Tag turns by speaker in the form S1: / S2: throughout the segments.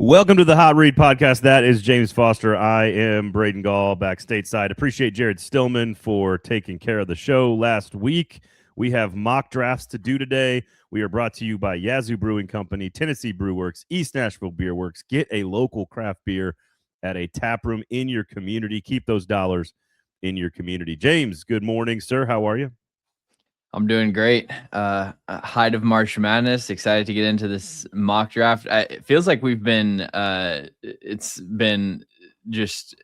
S1: Welcome to the Hot Read Podcast. That is James Foster. I am Braden Gall back stateside. Appreciate Jared Stillman for taking care of the show last week. We have mock drafts to do today. We are brought to you by Yazoo Brewing Company, Tennessee Brew Works, East Nashville Beer Works. Get a local craft beer at a taproom in your community. Keep those dollars in your community. James, good morning, sir. How are you?
S2: I'm doing great. Height of March Madness. Excited to get into this mock draft. It feels like we've been. It's been just.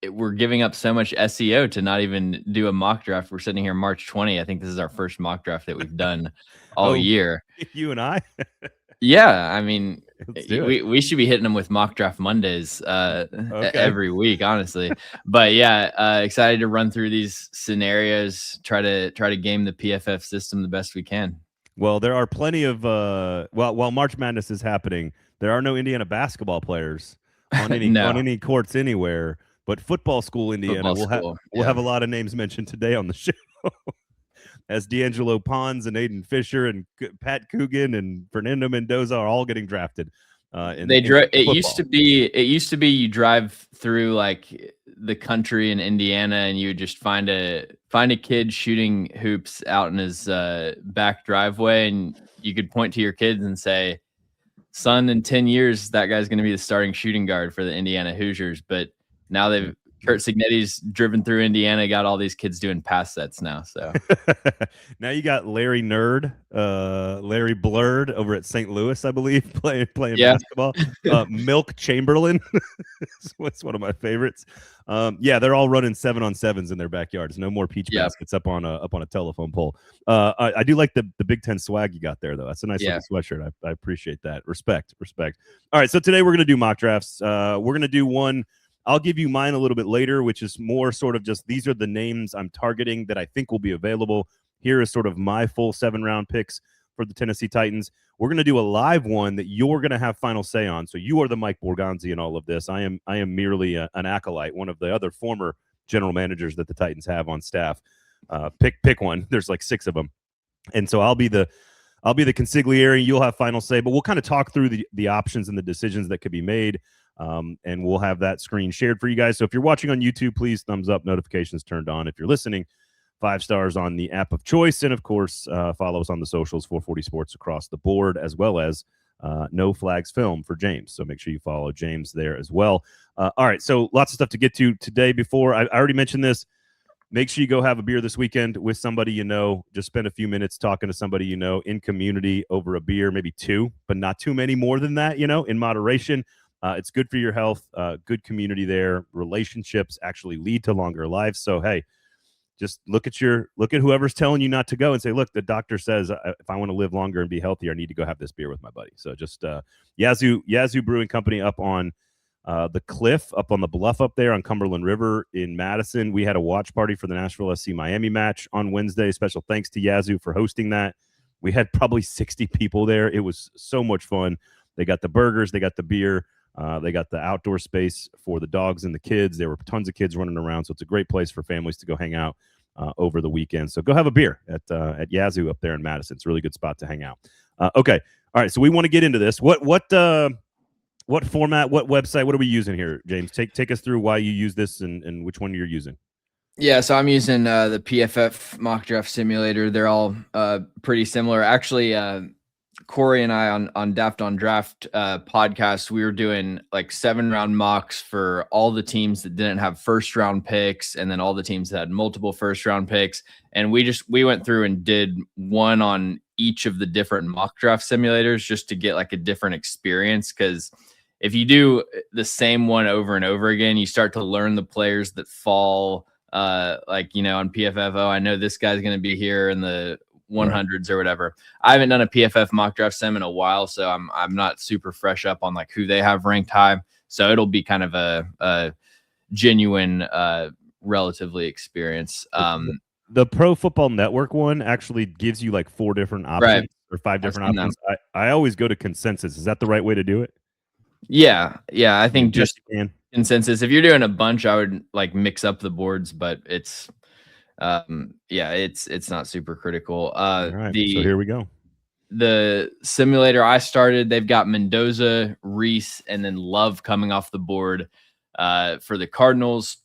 S2: We're giving up so much SEO to not even do a mock draft. We're sitting here March 20. I think this is our first mock draft that we've done all year.
S1: You and I.
S2: Yeah, I mean, we should be hitting them with mock draft Mondays every week, honestly. But yeah, excited to run through these scenarios, try to game the PFF system the best we can.
S1: Well, there are plenty of while March Madness is happening, there are no Indiana basketball players on any on any courts anywhere. But football school Indiana will have a lot of names mentioned today on the show. As D'Angelo Pons and Aiden Fisher and Pat Coogan and Fernando Mendoza are all getting drafted.
S2: It used to be you drive through like the country in Indiana and you would just find a kid shooting hoops out in his back driveway, and you could point to your kids and say, "Son, in 10 years, that guy's going to be the starting shooting guard for the Indiana Hoosiers." But now Kurt Signetti's driven through Indiana, got all these kids doing pass sets now. So
S1: now you got Larry Blurred over at St. Louis, I believe, playing basketball. Milk Chamberlain, what's one of my favorites. They're all running 7-on-7s in their backyards. No more peach baskets up on a telephone pole. I do like the Big Ten swag you got there, though. That's a nice looking sweatshirt. I appreciate that. Respect. All right, so today we're gonna do mock drafts. We're gonna do one. I'll give you mine a little bit later, which is more sort of just these are the names I'm targeting that I think will be available. Here is sort of my full 7-round picks for the Tennessee Titans. We're going to do a live one that you're going to have final say on. So you are the Mike Borgonzi in all of this. I am merely an acolyte, one of the other former general managers that the Titans have on staff. Pick one. There's like 6 of them. And so I'll be the consigliere. You'll have final say, but we'll kind of talk through the options and the decisions that could be made. And we'll have that screen shared for you guys. So if you're watching on YouTube, please thumbs up, notifications turned on. If you're listening, 5 stars on the app of choice. And of course, follow us on the socials, 440 Sports across the board, as well as No Flags Film for James. So make sure you follow James there as well. All right. So lots of stuff to get to today. Before I already mentioned this, make sure you go have a beer this weekend with somebody you know. Just spend a few minutes talking to somebody you know in community over a beer, maybe 2, but not too many more than that, in moderation. It's good for your health, good community there. Relationships actually lead to longer lives. So, hey, just look at whoever's telling you not to go and say, look, the doctor says if I want to live longer and be healthier, I need to go have this beer with my buddy. So just Yazoo Brewing Company up on the cliff, up on the bluff up there on Cumberland River in Madison. We had a watch party for the Nashville SC Miami match on Wednesday. Special thanks to Yazoo for hosting that. We had probably 60 people there. It was so much fun. They got the burgers, they got the beer. They got the outdoor space for the dogs and the kids. There were tons of kids running around, so it's a great place for families to go hang out over the weekend. So go have a beer at Yazoo up there in Madison. It's a really good spot to hang out. Okay, all right. So we want to get into this. What format? What website? What are we using here, James? Take us through why you use this and which one you're using.
S2: Yeah, so I'm using the PFF mock draft simulator. They're all pretty similar, actually. Corey and I on Daft on Draft podcast, we were doing like 7-round mocks for all the teams that didn't have 1st-round picks, and then all the teams that had multiple 1st-round picks. And we went through and did one on each of the different mock draft simulators just to get like a different experience. Because if you do the same one over and over again, you start to learn the players that fall on PFF. Oh, I know this guy's going to be here in the 100s or whatever. I haven't done a PFF mock draft sim in a while, so I'm not super fresh up on like who they have ranked high. So it'll be kind of a genuine, relatively experience.
S1: The Pro Football Network one actually gives you like 4 different options or 5 different options. I always go to consensus. Is that the right way to do it?
S2: Yeah. I think just consensus. If you're doing a bunch, I would like mix up the boards, but it's not super critical.
S1: All right, so here we go.
S2: the simulator I started, they've got Mendoza, Reese, and then Love coming off the board for the Cardinals.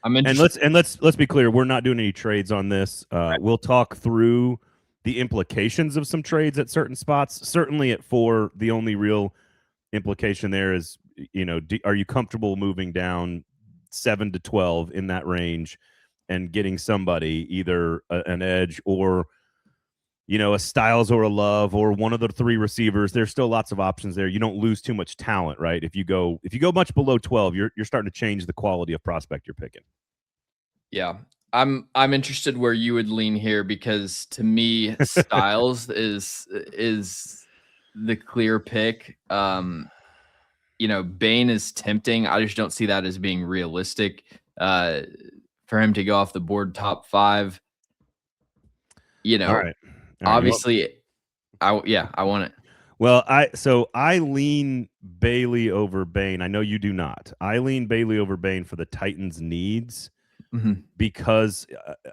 S2: I'm interested.
S1: And let's be clear, we're not doing any trades on this.
S2: Right.
S1: We'll talk through the implications of some trades at certain spots. Certainly at 4, the only real implication there is, are you comfortable moving down 7 to 12 in that range and getting somebody, either an edge or a Styles or a Love or one of the 3 receivers? There's still lots of options there. You don't lose too much talent, right? If you go much below 12, you're starting to change the quality of prospect you're picking.
S2: Yeah. I'm interested where you would lean here, because to me, Styles is the clear pick. Bane is tempting. I just don't see that as being realistic for him to go off the board top 5.
S1: All right.
S2: Obviously, I want it.
S1: Well, I lean Bailey over Bane. I know you do not. I lean Bailey over Bane for the Titans' needs.
S2: Mm-hmm.
S1: Because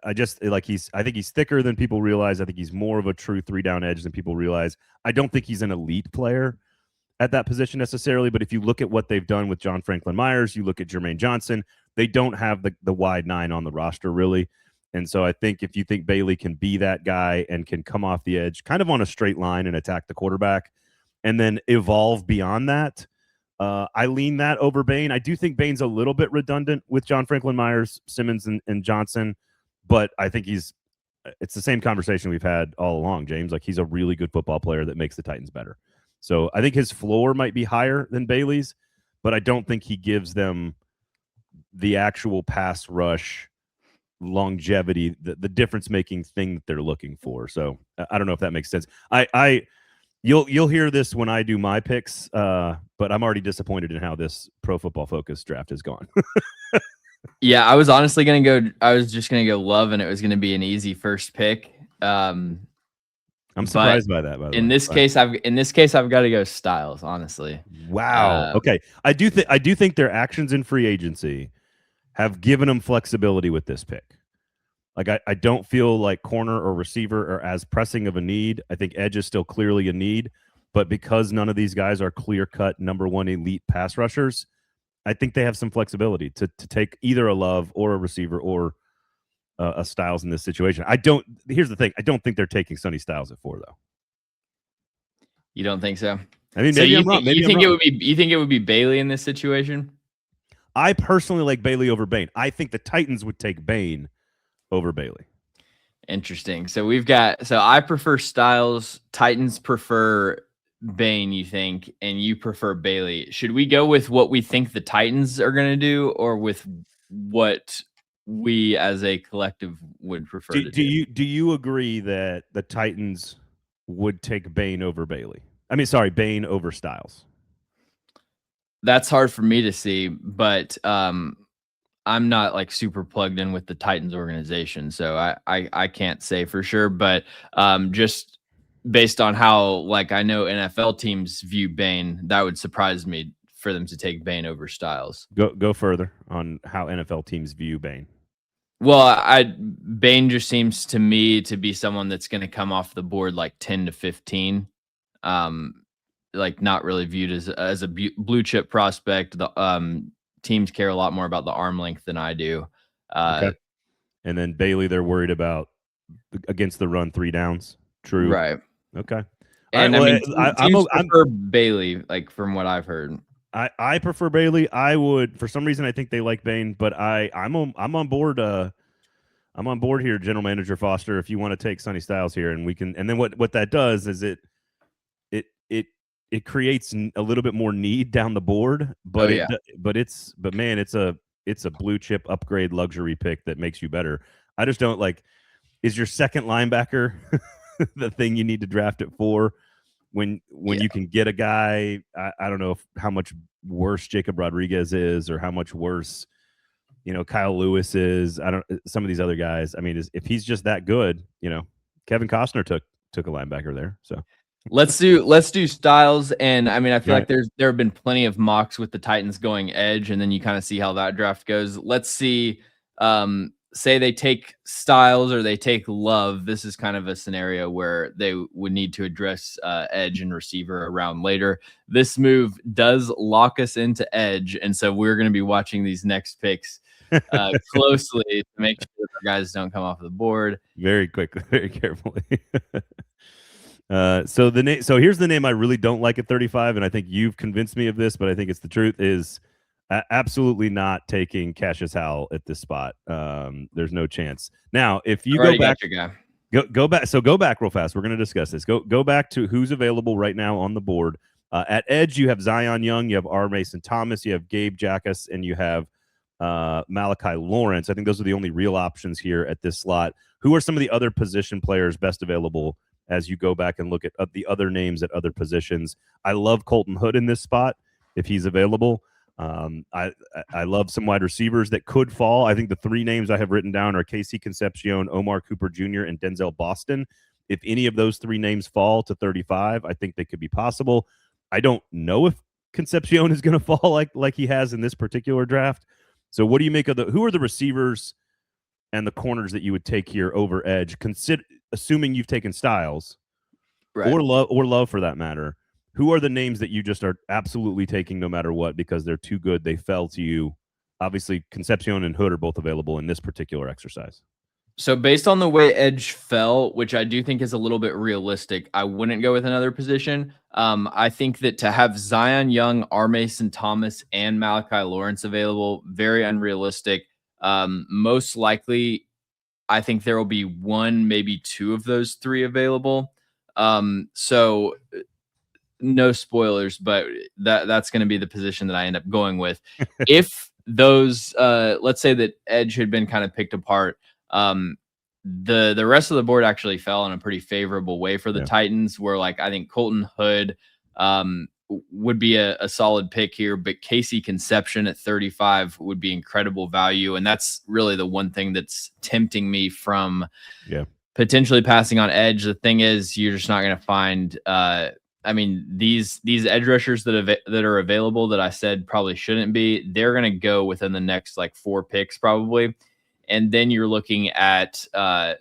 S1: I think he's thicker than people realize. I think he's more of a true 3-down edge than people realize. I don't think he's an elite player at that position necessarily, but if you look at what they've done with John Franklin Myers, you look at Jermaine Johnson, they don't have the wide 9 on the roster really. And so I think if you think Bailey can be that guy and can come off the edge kind of on a straight line and attack the quarterback and then evolve beyond that, I lean that over Bane. I do think Bane's a little bit redundant with John Franklin Myers, Simmons, and Johnson, but I think it's the same conversation we've had all along, James. Like, he's a really good football player that makes the Titans better. So I think his floor might be higher than Bailey's, but I don't think he gives them the actual pass rush longevity, the difference-making thing that they're looking for. So I don't know if that makes sense. You'll hear this when I do my picks, but I'm already disappointed in how this Pro Football Focus draft has gone.
S2: Yeah, I was honestly going to go. I was just going to go Love, and it was going to be an easy first pick.
S1: I'm surprised by that. By the way,
S2: in this case, I've got to go Styles. Honestly,
S1: wow. Okay, I do think their actions in free agency have given them flexibility with this pick. Like, I don't feel like corner or receiver are as pressing of a need. I think edge is still clearly a need, but because none of these guys are clear-cut number 1 elite pass rushers, I think they have some flexibility to take either a Love or a receiver or a Styles in this situation. Here's the thing. I don't think they're taking Sonny Styles at 4, though.
S2: You don't think so?
S1: I mean,
S2: maybe I'm wrong. You think it would be Bailey in this situation?
S1: I personally like Bailey over Bane. I think the Titans would take Bane over Bailey.
S2: Interesting. So I prefer Styles. Titans prefer Bane, you think, and you prefer Bailey. Should we go with what we think the Titans are going to do, or with what we as a collective would prefer to do?
S1: Do you agree that the Titans would take Bane over Bailey? I mean, sorry, Bane over Styles.
S2: That's hard for me to see, but I'm not like super plugged in with the Titans organization, so I can't say for sure. But just based on how, like, I know NFL teams view Bane, that would surprise me for them to take Bane over Styles.
S1: Go further on how NFL teams view Bane.
S2: Well, Bane just seems to me to be someone that's going to come off the board like 10 to 15. Like, not really viewed as a blue chip prospect. The teams care a lot more about the arm length than I do.
S1: Okay. And then Bailey, they're worried about against the run 3 downs. True.
S2: Right.
S1: Okay.
S2: And I prefer Bailey, like, from what I've heard.
S1: I prefer Bailey. I would, for some reason, I think they like Bane, but I'm on board. I'm on board here, General Manager Foster. If you want to take Sonny Styles here, and we can, and then what that does is it creates a little bit more need down the board, but man, it's a blue chip upgrade luxury pick that makes you better. I just don't like. Is your second linebacker the thing you need to draft it for? When you can get a guy, I don't know how much worse Jacob Rodriguez is, or how much worse, Kyle Lewis is. I don't. Some of these other guys. I mean, if he's just that good, Kevin Costner took a linebacker there. So
S2: let's do Styles, and I mean, I feel like there have been plenty of mocks with the Titans going edge, and then you kind of see how that draft goes. Let's see say they take Styles or they take Love, this is kind of a scenario where they would need to address edge and receiver around later. This move does lock us into edge, and so we're going to be watching these next picks closely to make sure that our guys don't come off the board
S1: very quickly, very carefully. So here's the name I really don't like at 35, and I think you've convinced me of this, but I think it's the truth, is absolutely not taking Cassius Howell at this spot. There's no chance. Now, if you go back, go back. So go back real fast. We're going to discuss this. Go back to who's available right now on the board. At edge, you have Zion Young, you have R. Mason Thomas, you have Gabe Jackas, and you have Malachi Lawrence. I think those are the only real options here at this slot. Who are some of the other position players best available as you go back and look at the other names at other positions? I love Colton Hood in this spot if he's available. I love some wide receivers that could fall. I think the three names I have written down are Casey Concepcion, Omar Cooper Jr., and Denzel Boston. If any of those three names fall to 35, I think they could be possible. I don't know if Concepcion is going to fall like he has in this particular draft. So what do you make of who are the receivers and the corners that you would take here over edge, assuming you've taken Styles, right, or Love for that matter? Who are the names that you just are absolutely taking no matter what because they're too good, they fell to you? Obviously, Concepcion and Hood are both available in this particular exercise.
S2: So based on the way edge fell, which I do think is a little bit realistic, I wouldn't go with another position. I think that to have Zion Young, R. Mason Thomas, and Malachi Lawrence available, very unrealistic. Most likely, I think there will be one, maybe two of those three available. So no spoilers, but that's going to be the position that I end up going with. If those, let's say that edge had been kind of picked apart, the rest of the board actually fell in a pretty favorable way for the Titans, where like I think Colton Hood would be a solid pick here, but Casey Concepcion at 35 would be incredible value, and that's really the one thing that's tempting me from potentially passing on edge. The thing is, you're just not going to find. I mean, these edge rushers that are available that I said probably shouldn't be, they're going to go within the next like 4 picks probably. And then you're looking at a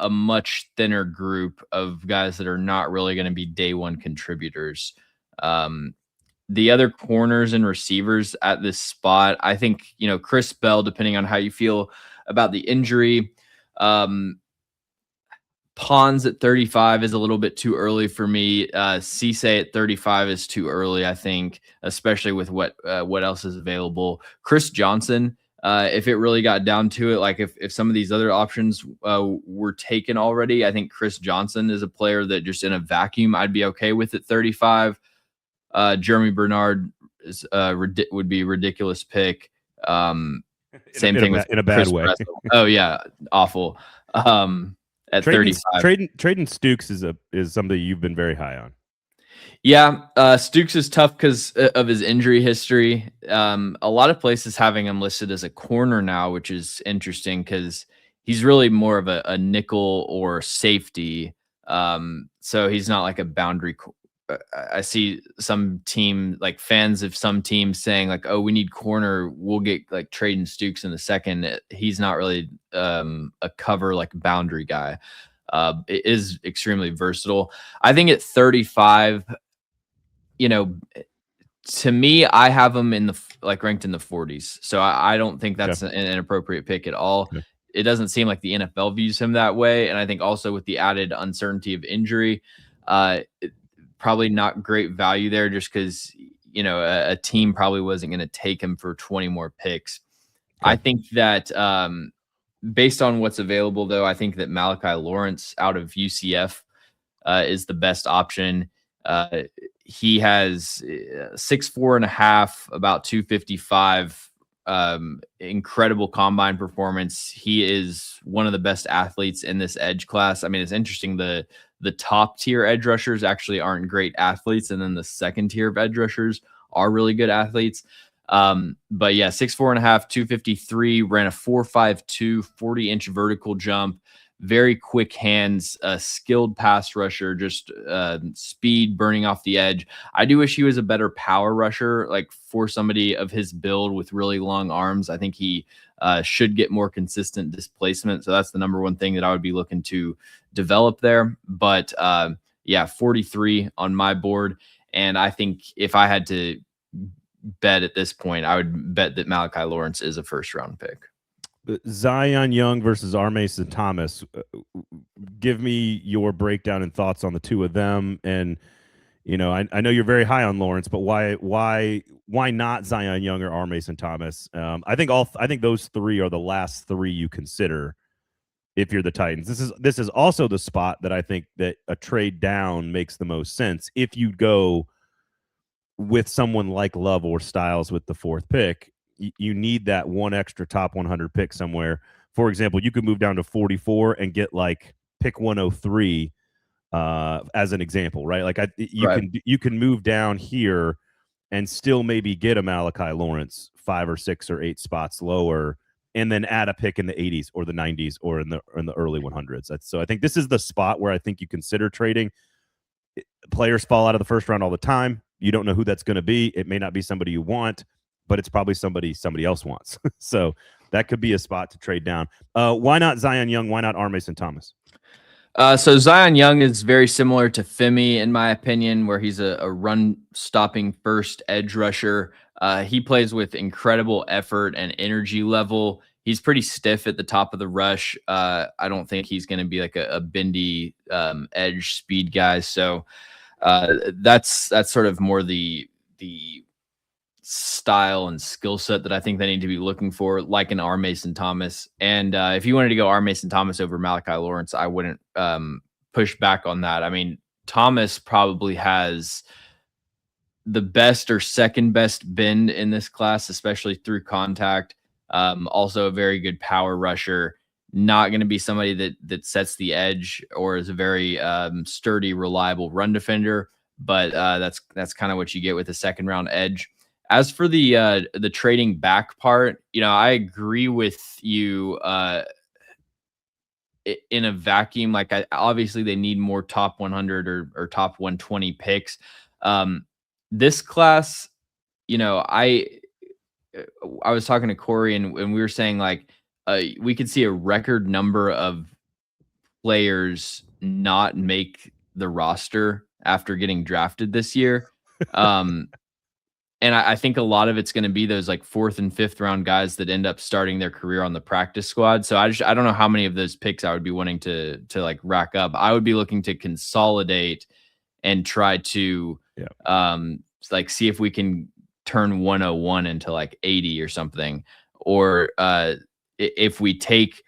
S2: much thinner group of guys that are not really going to be day one contributors. The other corners and receivers at this spot, I think, Chris Bell, depending on how you feel about the injury, Pons at 35 is a little bit too early for me. Cisse at 35 is too early, I think, especially with what else is available. Chris Johnson, if it really got down to it, like if some of these other options were taken already, I think Chris Johnson is a player that just in a vacuum I'd be okay with at 35. Jeremy Bernard is would be a ridiculous pick. Same thing with
S1: in a bad
S2: Chris
S1: way.
S2: Oh yeah, awful. At 35,
S1: Trading Stukes is something you've been very high on.
S2: Yeah, Stukes is tough because of his injury history. A lot of places having him listed as a corner now, which is interesting because he's really more of a nickel or safety. So he's not like a boundary. I see some team, like fans of some teams saying like, oh, we need corner. We'll get like Trading Stukes in the second. He's not really a cover like boundary guy. It is extremely versatile. I think at 35, to me, I have him in ranked in the 40s. So I don't think that's an appropriate pick at all. Okay. It doesn't seem like the NFL views him that way. And I think also with the added uncertainty of injury, probably not great value there just because, a team probably wasn't going to take him for 20 more picks. Okay. I think that based on what's available, though, I think that Malachi Lawrence out of UCF is the best option. He has 6'4.5", about 255, incredible combine performance. He is one of the best athletes in this edge class. I mean, it's interesting. The top tier edge rushers actually aren't great athletes. And then the second tier of edge rushers are really good athletes. But yeah, 6'4.5", 253, ran a 4.52, 40-inch vertical jump, very quick hands, a skilled pass rusher, just speed burning off the edge. I do wish he was a better power rusher, like for somebody of his build with really long arms. I think he should get more consistent displacement. So that's the number one thing that I would be looking to develop there. But yeah, 43 on my board. And I think if I had to bet at this point, I would bet that Malachi Lawrence is a first round pick.
S1: Zion Young versus R. Mason Thomas. Give me your breakdown and thoughts on the two of them. And you know, I know you're very high on Lawrence, but why not Zion Young or R. Mason Thomas? I think those three are the last three you consider if you're the Titans. This is also the spot that I think that a trade down makes the most sense if you go with someone like Love or Styles with the fourth pick. You need that one extra top 100 pick somewhere. For example, you could move down to 44 and get like pick 103 as an example, right? Like you can move down here and still maybe get a Malachi Lawrence 5 or 6 or 8 spots lower, and then add a pick in the 80s or the 90s or in the early 100s. So I think this is the spot where I think you consider trading. Players fall out of the first round all the time. You don't know who that's going to be. It may not be somebody you want, but it's probably somebody else wants. So that could be a spot to trade down. Why not Zion Young? Why not R. Mason Thomas?
S2: So Zion Young is very similar to Femi, in my opinion, where he's a run-stopping first edge rusher. He plays with incredible effort and energy level. He's pretty stiff at the top of the rush. I don't think he's going to be like a bendy edge speed guy. So that's sort of more the style and skill set that I think they need to be looking for, like an R. Mason Thomas. And if you wanted to go R. Mason Thomas over Malachi Lawrence, I wouldn't push back on that. I mean, Thomas probably has the best or second best bend in this class, especially through contact. Also a very good power rusher. Not going to be somebody that sets the edge or is a very sturdy, reliable run defender. But that's kind of what you get with a second round edge. As for the trading back part, you know, I agree with you in a vacuum. Like, obviously they need more top 100 or top 120 picks. This class, you know, I was talking to Corey and we were saying like we could see a record number of players not make the roster after getting drafted this year. And I think a lot of it's going to be those like 4th and 5th round guys that end up starting their career on the practice squad. So I don't know how many of those picks I would be wanting to like rack up. I would be looking to consolidate and try to like see if we can turn 101 into like 80 or something. Or if we take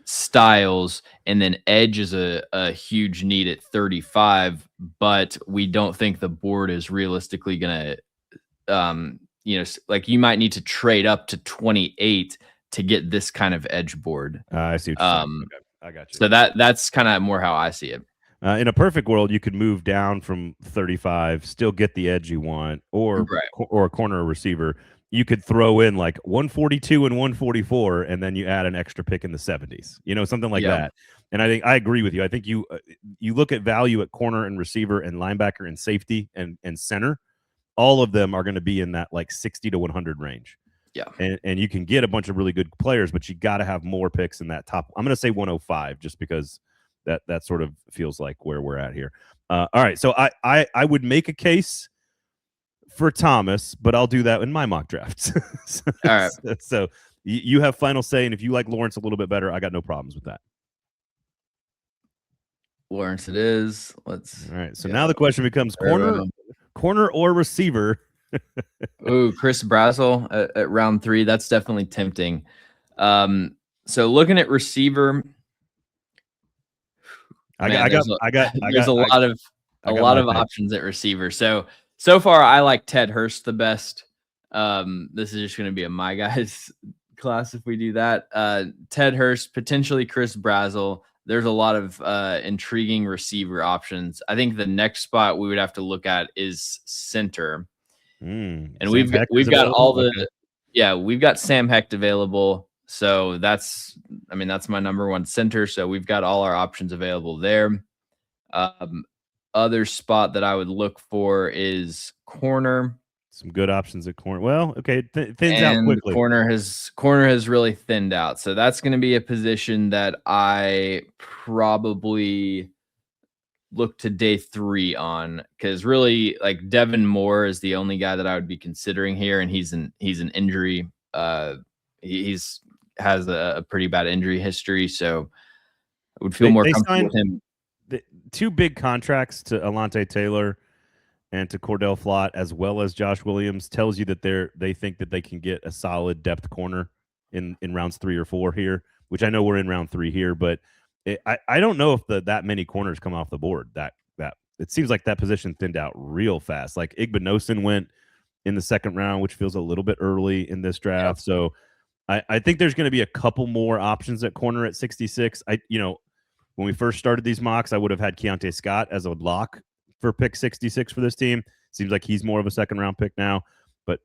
S2: Styles and then edge is a huge need at 35, but we don't think the board is realistically going to you know, like you might need to trade up to 28 to get this kind of edge board.
S1: I see what you're saying. Okay, I got you.
S2: So that's kind of more how I see it.
S1: In a perfect world, you could move down from 35, still get the edge you want, or a corner receiver. You could throw in like 142 and 144, and then you add an extra pick in the 70s. You know, something like that. And I think I agree with you. I think you look at value at corner and receiver and linebacker and safety and center. All of them are going to be in that like 60 to 100 range.
S2: Yeah.
S1: And you can get a bunch of really good players, but you got to have more picks in that top. I'm going to say 105 just because that sort of feels like where we're at here. All right. So I would make a case for Thomas, but I'll do that in my mock drafts.
S2: All right.
S1: So you have final say. And if you like Lawrence a little bit better, I got no problems with that.
S2: Lawrence it is. All
S1: right. So now the question becomes corner or receiver.
S2: Ooh, Chris Brazel at round 3. That's definitely tempting. So looking at receiver, there's a lot of options at receiver. So far I like Ted Hurst the best. This is just going to be a my guys class if we do that. Ted Hurst, potentially Chris Brazel. There's a lot of intriguing receiver options. I think the next spot we would have to look at is center. And we've got all the we've got Sam Hecht available. So that's my number one center. So we've got all our options available there. Other spot that I would look for is corner.
S1: Some good options at corner. Well, okay, thins out
S2: And
S1: quickly.
S2: corner has really thinned out. So that's going to be a position that I probably look to day 3 on, because really, like, Devin Moore is the only guy that I would be considering here, and he's an injury. He's has a pretty bad injury history, so I would feel more
S1: They
S2: comfortable
S1: signed
S2: with him.
S1: the 2 big contracts to Alante Taylor and to Cordell Flott, as well as Josh Williams, tells you that they think that they can get a solid depth corner in rounds 3 or 4 here, which I know we're in round 3 here, but I don't know if that many corners come off the board. That it seems like that position thinned out real fast. Like Igbinosun went in the 2nd round, which feels a little bit early in this draft. Yep. So I think there's going to be a couple more options at corner at 66. When we first started these mocks, I would have had Keontae Scott as a lock for pick 66 for this team. Seems like he's more of a 2nd round pick now. But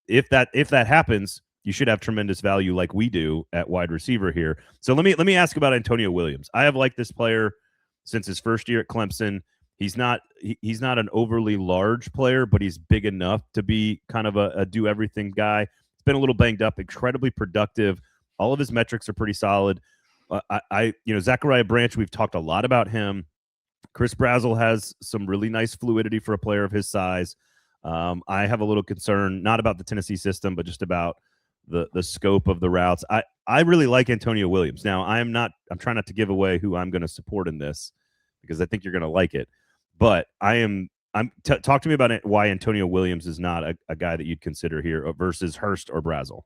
S1: if that happens, you should have tremendous value like we do at wide receiver here. So let me ask about Antonio Williams. I have liked this player since his first year at Clemson. He's not an overly large player, but he's big enough to be kind of a do everything guy. He's been a little banged up, incredibly productive. All of his metrics are pretty solid. Zachariah Branch, we've talked a lot about him. Chris Brazel has some really nice fluidity for a player of his size. I have a little concern, not about the Tennessee system, but just about the scope of the routes. I really like Antonio Williams. Now, I'm trying not to give away who I'm going to support in this, because I think you're going to like it. But talk to me about it, why Antonio Williams is not a guy that you'd consider here versus Hurst or Brazel.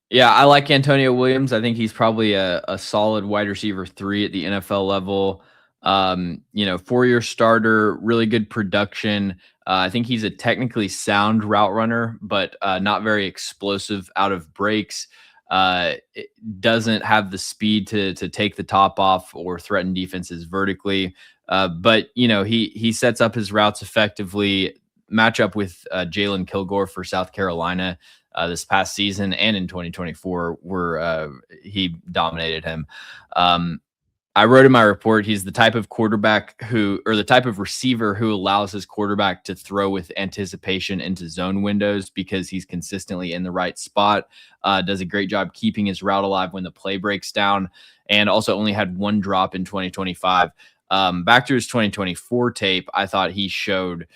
S2: Yeah, I like Antonio Williams. I think he's probably a solid wide receiver 3 at the NFL level. 4-year starter, really good production. I think he's a technically sound route runner, but not very explosive out of breaks. It doesn't have the speed to take the top off or threaten defenses vertically. But he sets up his routes effectively. Match up with Jalen Kilgore for South Carolina this past season and in 2024, where he dominated him. I wrote in my report, he's the type of the type of receiver who allows his quarterback to throw with anticipation into zone windows, because he's consistently in the right spot, does a great job keeping his route alive when the play breaks down, and also only had 1 drop in 2025. Back to his 2024 tape, I thought he showed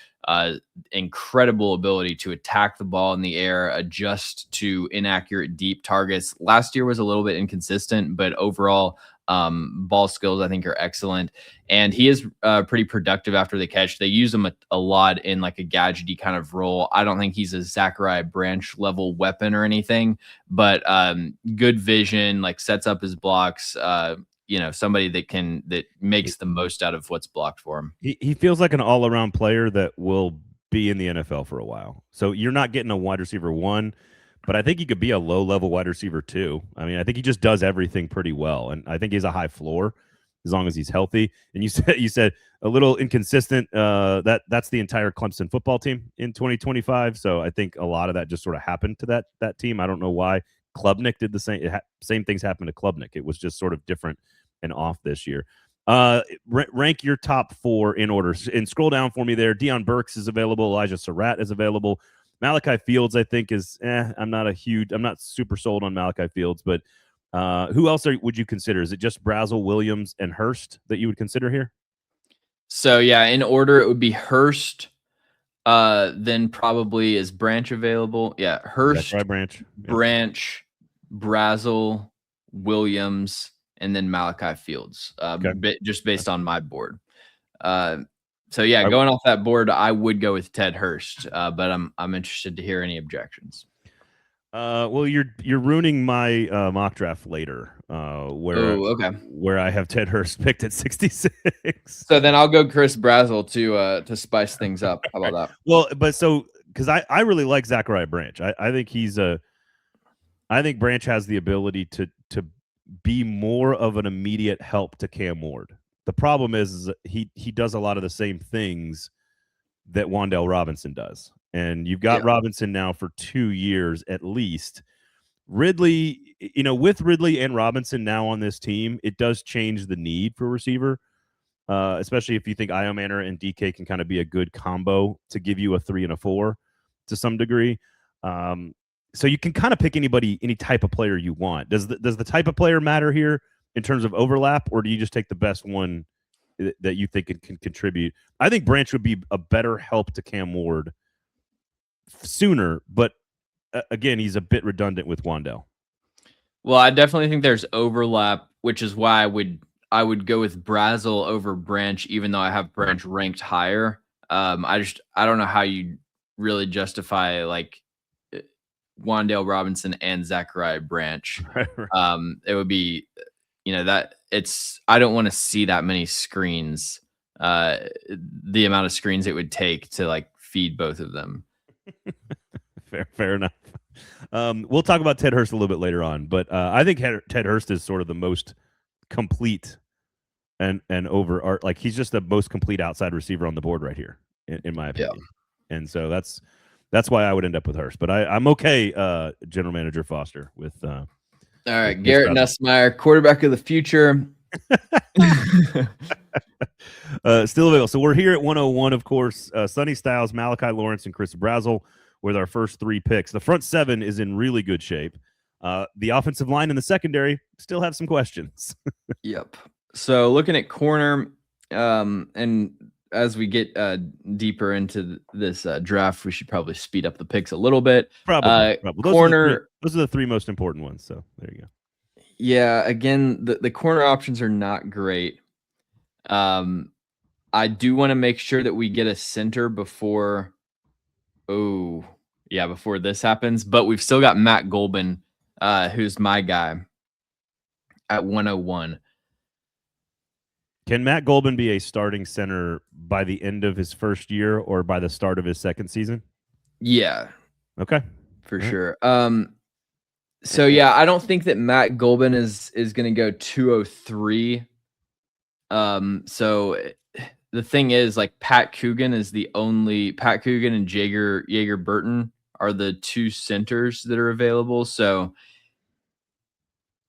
S2: incredible ability to attack the ball in the air, adjust to inaccurate deep targets. Last year was a little bit inconsistent, but overall, ball skills I think are excellent, and he is pretty productive after the catch. They use him a lot in like a gadgety kind of role. I don't think he's a Zachariah Branch level weapon or anything, but good vision, like sets up his blocks. Somebody that makes the most out of what's blocked for him.
S1: He feels like an all-around player that will be in the NFL for a while. So you're not getting a wide receiver 1, but I think he could be a low-level wide receiver 2. I mean, I think he just does everything pretty well, and I think he's a high floor as long as he's healthy. And you said a little inconsistent. That's the entire Clemson football team in 2025. So I think a lot of that just sort of happened to that team. I don't know why. Klubnik did the same. Same things happened to Klubnik. It was just sort of different and off this year. Rank your top 4 in order, and scroll down for me there. Deion Burks is available. Elijah Surratt is available. Malachi Fields, I think, is I'm not super sold on Malachi Fields, but who else would you consider? Is it just Brazel, Williams, and Hurst that you would consider here?
S2: So yeah, in order it would be Hurst. Then probably is Branch available? Yeah, Hurst, Branch, Brazel, Williams, and then Malachi Fields. Just based on my board. So yeah, going off that board, I would go with Ted Hurst, but I'm interested to hear any objections.
S1: Well, you're ruining my mock draft later, where I have Ted Hurst picked at 66.
S2: So then I'll go Chris Brazel to spice things up. How about that?
S1: Well, but because I really like Zachariah Branch. I think Branch has the ability to be more of an immediate help to Cam Ward. The problem is he does a lot of the same things that Wan'Dale Robinson does. And you've got Robinson now for 2 years at least. Ridley, with Ridley and Robinson now on this team, it does change the need for receiver, especially if you think Io Manor and DK can kind of be a good combo to give you a 3 and a 4 to some degree. So you can kind of pick any type of player you want. Does the type of player matter here in terms of overlap, or do you just take the best one that you think it can contribute? I think Branch would be a better help to Cam Ward sooner, but again, he's a bit redundant with Wan'Dale.
S2: Well, I definitely think there's overlap, which is why I would go with Brazel over Branch, even though I have Branch ranked higher. I don't know how you really justify like Wan'Dale Robinson and Zachariah Branch. It would be, I don't want to see that many screens, the amount of screens it would take to like feed both of them.
S1: Fair enough. We'll talk about Ted Hurst a little bit later on, but I think Ted Hurst is sort of the most complete and over, like he's just the most complete outside receiver on the board right here, in my opinion. Yeah. And so that's why I would end up with Hurst. But I'm okay, General Manager Foster, with all
S2: right, Garrett Nussmeier, quarterback of the future.
S1: Still available. So we're here at 101, of course. Sonny Styles, Malachi Lawrence, and Chris Brazel with our first 3 picks. The front 7 is in really good shape. The offensive line and the secondary still have some questions.
S2: Yep. So looking at corner, and as we get deeper into this draft, we should probably speed up the picks a little bit.
S1: Probably.
S2: Corner.
S1: Those are the 3 most important ones. So there you go.
S2: Yeah. Again, the corner options are not great. I do want to make sure that we get a center before this happens. But we've still got Matt Golban, who's my guy at 101.
S1: Can Matt Golban be a starting center by the end of his first year or by the start of his second season?
S2: Yeah.
S1: Okay.
S2: For sure. So yeah, I don't think that Matt Golban is going to go 203. So the thing is, like, Pat Coogan and Jaeger Burton are the 2 centers that are available. So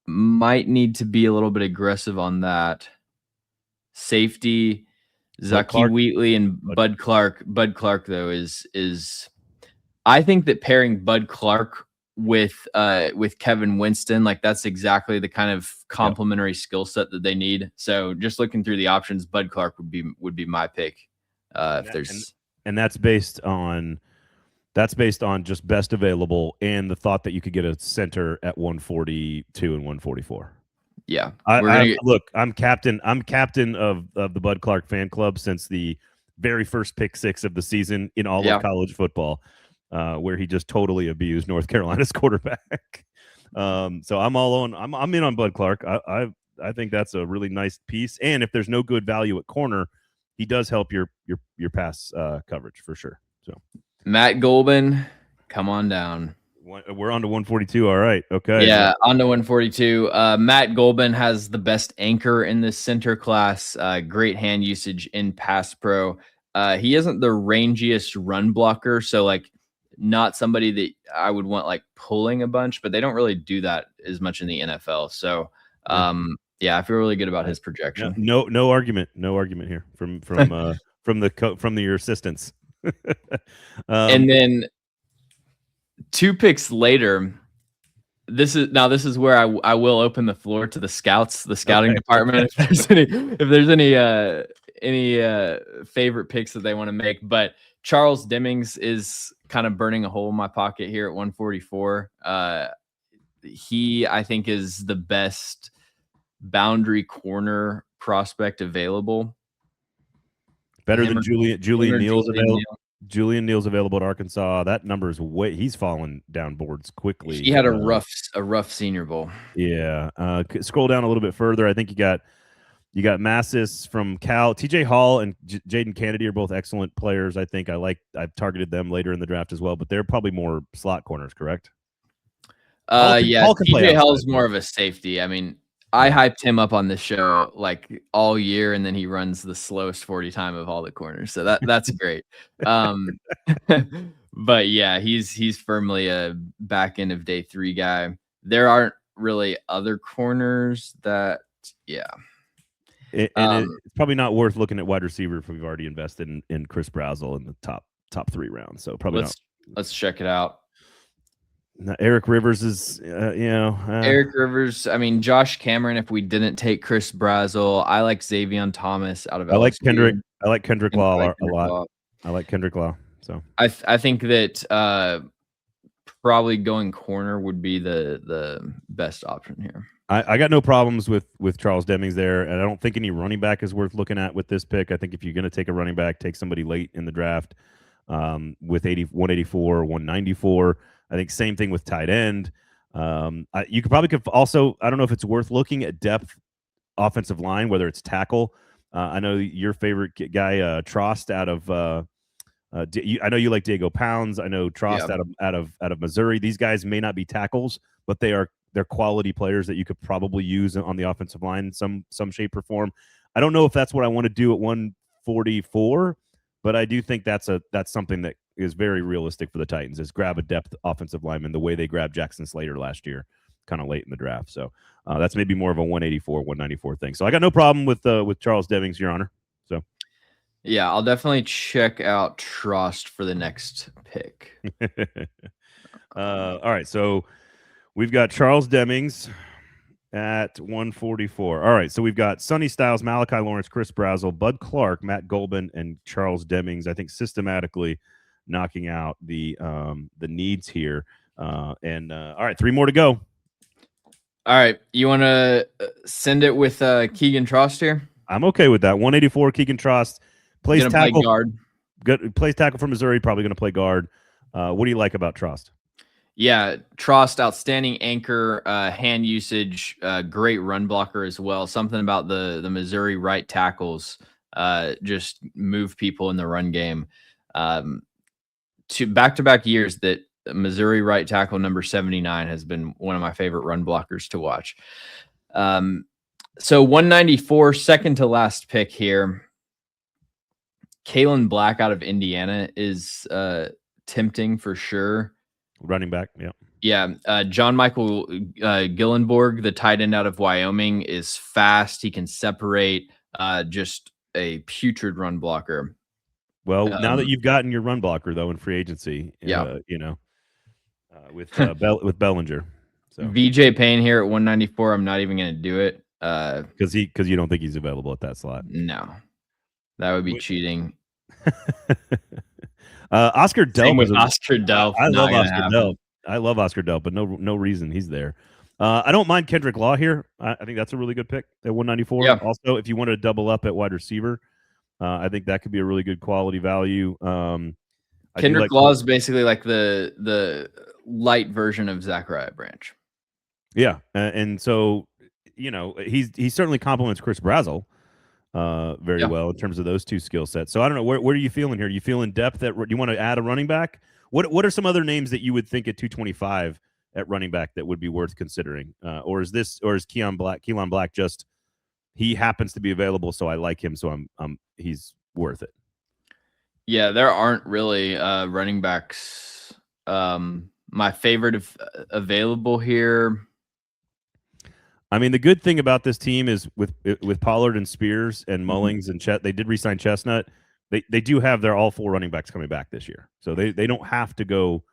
S2: might need to be a little bit aggressive on that. Safety, Zucky Wheatley and Bud Clark. Bud Clark, though, is I think that pairing Bud Clark with Kevin Winston, like, that's exactly the kind of complementary skill set that they need. So just looking through the options, Bud Clark would be my pick.
S1: And that's based on just best available and the thought that you could get a center at 142 and 144.
S2: Yeah.
S1: Look, I'm captain of the Bud Clark fan club since the very first pick 6 of the season in all of college football, where he just totally abused North Carolina's quarterback. So I'm all on. I'm in on Bud Clark. I think that's a really nice piece. And if there's no good value at corner, he does help your pass coverage for sure. So
S2: Matt Golban, come on down.
S1: We're on to 142. All right. Okay.
S2: Yeah, on to 142. Matt Golban has the best anchor in this center class. Great hand usage in pass pro. He isn't the rangiest run blocker, so like not somebody that I would want like pulling a bunch, but they don't really do that as much in the NFL. So I feel really good about his projection.
S1: No argument here from your assistants.
S2: And then 2 picks later, this is where I will open the floor to the scouting department. If there's any favorite picks that they want to make, but Charles Demings is kind of burning a hole in my pocket here at 144. He, I think, is the best boundary corner prospect available.
S1: Better than Julian Neal's available. Julian Neal's available at Arkansas. That number is he's fallen down boards quickly.
S2: He had a rough Senior Bowl.
S1: Yeah. Scroll down a little bit further. I think you got Massis from Cal. TJ Hall and Jaden Kennedy are both excellent players. I think I've targeted them later in the draft as well, but they're probably more slot corners, correct?
S2: TJ Hall is more of a safety. I mean, I hyped him up on this show like all year, and then he runs the slowest 40 time of all the corners. So that's great. But yeah, he's firmly a back end of day 3 guy. there aren't really other corners that, yeah.
S1: It's probably not worth looking at wide receiver if we've already invested in Chris Brazel in the top 3 rounds. So probably not.
S2: Let's check it out.
S1: Now, Eric Rivers is,
S2: Eric Rivers. I mean, Josh Cameron. If we didn't take Chris Brazel, I like Xavier Thomas out of LSU.
S1: I like Kendrick Law a lot. I like Kendrick Law. So
S2: I think that probably going corner would be the best option here.
S1: I got no problems with Charles Demings there, and I don't think any running back is worth looking at with this pick. I think if you're going to take a running back, take somebody late in the draft with 184, 194. I think same thing with tight end. You could also, I don't know if it's worth looking at depth offensive line, whether it's tackle. I know your favorite guy, Trost, out of I know you like Diego Pounds. I know Trost out of Missouri. These guys may not be tackles, but they're quality players that you could probably use on the offensive line in some shape or form. I don't know if that's what I want to do at 144, but I do think that's something that is very realistic for the Titans, is grab a depth offensive lineman the way they grabbed Jackson Slater last year, kind of late in the draft. So that's maybe more of a 184, 194 thing. So I got no problem with Charles Demings, Your Honor. So
S2: yeah, I'll definitely check out Trost for the next pick.
S1: All right, so we've got Charles Demings at 144. All right, so we've got Sonny Styles, Malachi Lawrence, Chris Brazel, Bud Clark, Matt Golban, and Charles Demings. I think systematically knocking out the needs here. All right, 3 more to go.
S2: All right, you want to send it with Keegan Trost here?
S1: I'm okay with that. 184, Keegan Trost. Plays tackle.
S2: Play guard.
S1: Good. Plays tackle from Missouri. Probably going to play guard. What do you like about Trost?
S2: Yeah, Trost, outstanding anchor, hand usage, great run blocker as well. Something about the Missouri right tackles just move people in the run game. To back-to-back years that Missouri right tackle number 79 has been one of my favorite run blockers to watch. So 194, second to last pick here. Kalen Black out of Indiana is tempting for sure.
S1: Running back, yeah.
S2: Yeah, John Michael Gillenborg, the tight end out of Wyoming, is fast. He can separate, just a putrid run blocker.
S1: Well, now that you've gotten your run blocker, though, in free agency, with Bellinger. So
S2: VJ Payne here at 194, I'm not even going to do it.
S1: Because you don't think he's available at that slot.
S2: No. That would be cheating.
S1: Oscar Delp.
S2: Same with Oscar Delp.
S1: I love Oscar Delp. I love Oscar Delp, but no reason he's there. I don't mind Kendrick Law here. I think that's a really good pick at 194.
S2: Yeah.
S1: Also, if you want to double up at wide receiver, I think that could be a really good quality value.
S2: Kendrick Law is basically like the light version of Zachariah Branch.
S1: Yeah, and so he certainly complements Chris Brazel very well in terms of those two skill sets. So I don't know, where are you feeling here? Do you feel in depth that you want to add a running back? What are some other names that you would think at 225 at running back that would be worth considering? Or is Keelan Black just he happens to be available, so I like him, so he's worth it?
S2: Yeah, there aren't really running backs. My favorite available here.
S1: I mean, the good thing about this team is with Pollard and Spears and Mullings and Chet, they did re-sign Chestnut. They do have all 4 running backs coming back this year, so they don't have to go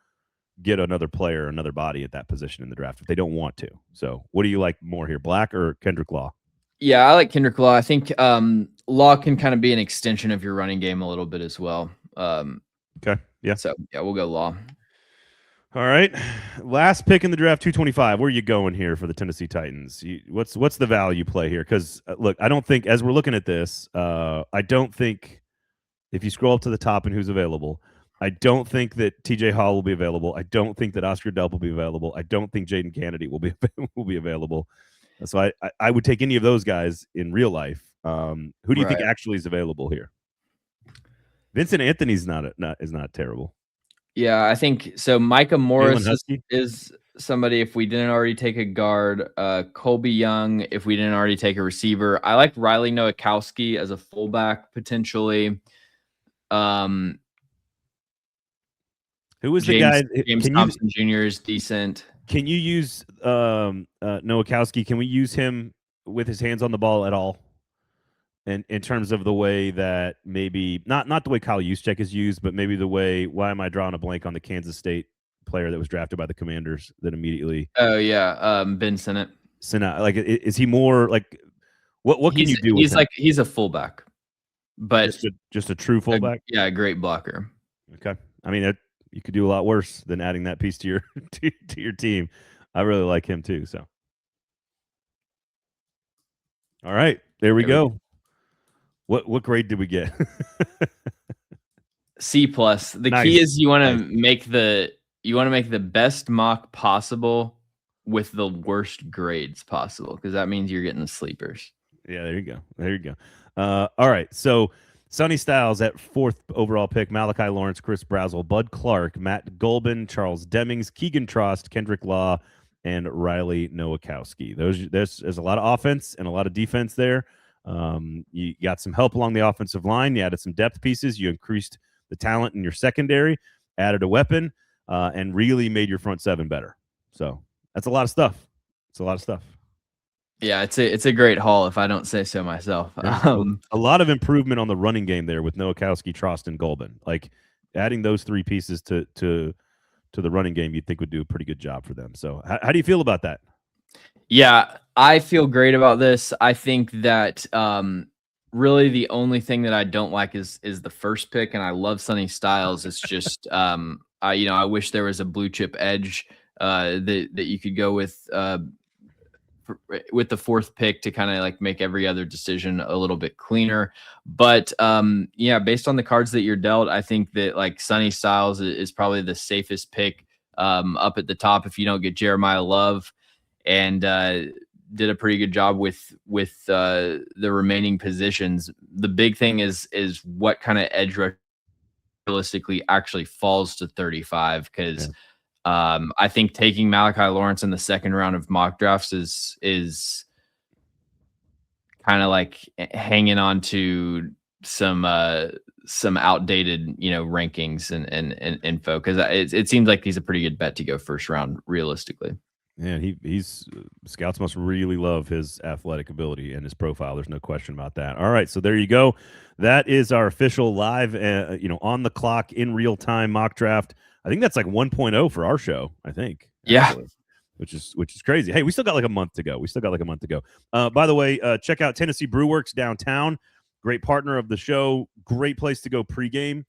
S1: get another player, another body at that position in the draft if they don't want to. So, what do you like more here, Black or Kendrick Law?
S2: Yeah, I like Kendrick Law. I think Law can kind of be an extension of your running game a little bit as well.
S1: Okay, yeah.
S2: So yeah, we'll go Law.
S1: All right, last pick in the draft, 225. Where are you going here for the Tennessee Titans? What's the value play here? Because look, I don't think, as we're looking at this, I don't think if you scroll up to the top and who's available, I don't think that TJ Hall will be available. I don't think that Oscar Delp will be available. I don't think Jaden Kennedy will be available. So I would take any of those guys in real life. Who do you think actually is available here? Vincent Anthony's is not terrible.
S2: Yeah, I think so. Micah Morris is somebody, if we didn't already take a guard. Colby Young, if we didn't already take a receiver. I like Riley Nowakowski as a fullback potentially.
S1: Who was the guy?
S2: James Thompson Jr. is decent.
S1: Can you use Nowakowski? Can we use him with his hands on the ball at all? And in terms of the way that maybe not the way Kyle Juszczyk is used, but maybe the way, why am I drawing a blank on the Kansas State player that was drafted by the Commanders that immediately?
S2: Oh yeah, Ben Sinnott.
S1: Sinnott, like, is he more like what can you do with him?
S2: He's a fullback, but
S1: just a true fullback.
S2: A great blocker.
S1: Okay, I mean you could do a lot worse than adding that piece to your to your team. I really like him too. So, all right, there we go. What grade did we get?
S2: C+. The key is you want to make the best mock possible with the worst grades possible, because that means you're getting the sleepers.
S1: Yeah, there you go. All right, so Sonny Styles at 4th overall pick, Malachi Lawrence, Chris Brazel, Bud Clark, Matt Golbin, Charles Demings, Keegan Trost, Kendrick Law, and Riley Nowakowski. There's a lot of offense and a lot of defense there. You got some help along the offensive line. You added some depth pieces. You increased the talent in your secondary, added a weapon, and really made your front seven better. So that's a lot of stuff. It's a lot of stuff.
S2: Yeah, it's a great haul, if I don't say so myself.
S1: A lot of improvement on the running game there with Nowakowski, Trost, and Golbin. Like, adding those three pieces to the running game, you'd think would do a pretty good job for them. So how do you feel about that?
S2: Yeah, I feel great about this. I think that really the only thing that I don't like is the first pick, and I love Sonny Styles. It's just I wish there was a blue chip edge that you could go with the 4th pick to kind of like make every other decision a little bit cleaner. But based on the cards that you're dealt, I think that like Sonny Styles is probably the safest pick up at the top if you don't get Jeremiyah Love, and did a pretty good job with the remaining positions. The big thing is what kind of edge rush realistically actually falls to 35, because I think taking Malachi Lawrence in the 2nd round of mock drafts is kind of like hanging on to some outdated rankings and info, because it seems like he's a pretty good bet to go 1st round realistically.
S1: Yeah, he's scouts must really love his athletic ability and his profile. There's no question about that. All right, so there you go. That is our official live, on the clock in real time mock draft. I think that's like 1.0 for our show, I think.
S2: Actually.
S1: Yeah. Which is crazy. Hey, we still got like a month to go. By the way, check out Tennessee Brew Works downtown. Great partner of the show. Great place to go pregame.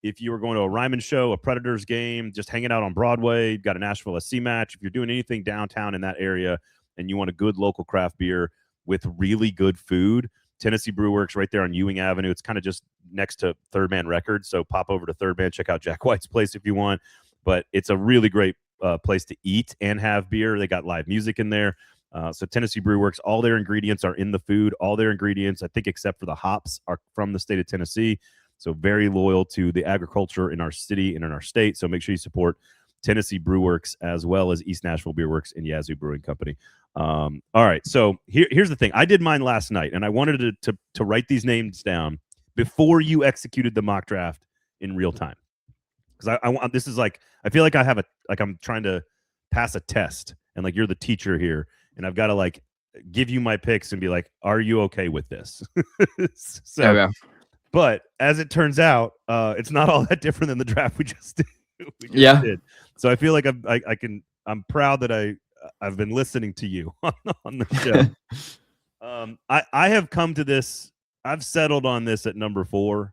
S1: If you were going to a Ryman show, a Predators game, just hanging out on Broadway, you've got a Nashville SC match. If you're doing anything downtown in that area and you want a good local craft beer with really good food, Tennessee Brew Works right there on Ewing Avenue. It's kind of just next to Third Man Records. So pop over to Third Man, check out Jack White's place if you want. But it's a really great place to eat and have beer. They got live music in there. So Tennessee Brew Works, all their ingredients are in the food. All their ingredients, I think except for the hops, are from the state of Tennessee. So very loyal to the agriculture in our city and in our state. So make sure you support Tennessee Brew Works as well as East Nashville Beer Works and Yazoo Brewing Company. All right, so here's the thing. I did mine last night, and I wanted to write these names down before you executed the mock draft in real time, because I want, this is like, I feel like I have I'm trying to pass a test, and like you're the teacher here, and I've got to like give you my picks and be like, are you okay with this? So.
S2: Yeah.
S1: But as it turns out, it's not all that different than the draft we just did. Did. So I feel like I'm proud that I've been listening to you on the show. I have come to this. I've settled on this at number 4,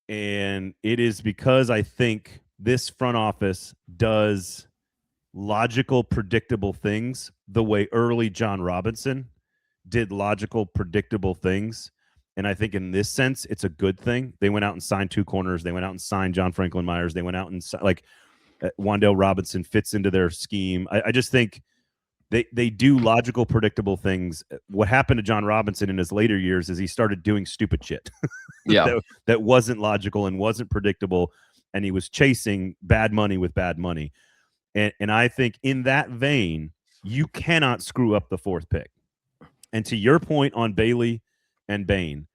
S1: and it is because I think this front office does logical, predictable things the way early John Robinson did logical, predictable things. And I think in this sense, it's a good thing. They went out and signed 2 corners. They went out and signed John Franklin Myers. They went out and like Wan'Dale Robinson fits into their scheme. I just think they do logical, predictable things. What happened to John Robinson in his later years is he started doing stupid shit.
S2: Yeah,
S1: that wasn't logical and wasn't predictable, and he was chasing bad money with bad money. And I think in that vein, you cannot screw up the 4th pick. And to your point on Bailey and Bain,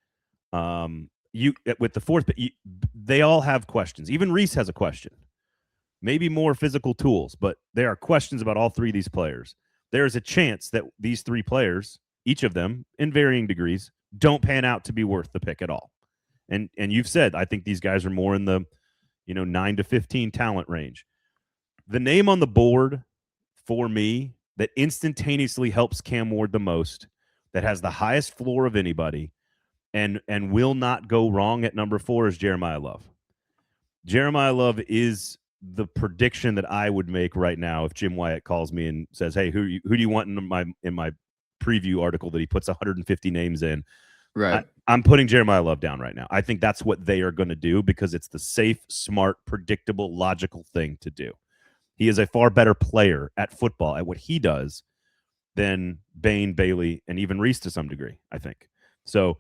S1: you with the 4th, they all have questions. Even Reese has a question. maybe more physical tools, but there are questions about all three of these players. There is a chance that these three players, each of them in varying degrees, don't pan out to be worth the pick at all. And you've said, I think these guys are more in the 9 to 15 talent range. The name on the board for me that instantaneously helps Cam Ward the most, that has the highest floor of anybody, and will not go wrong at number 4 is Jeremiyah Love. Jeremiyah Love is the prediction that I would make right now if Jim Wyatt calls me and says, "Hey, who do you want in my preview article that he puts 150 names in?"
S2: Right.
S1: I'm putting Jeremiyah Love down right now. I think that's what they are going to do because it's the safe, smart, predictable, logical thing to do. He is a far better player at football, at what he does, than Bain, Bailey, and even Reese to some degree, I think. So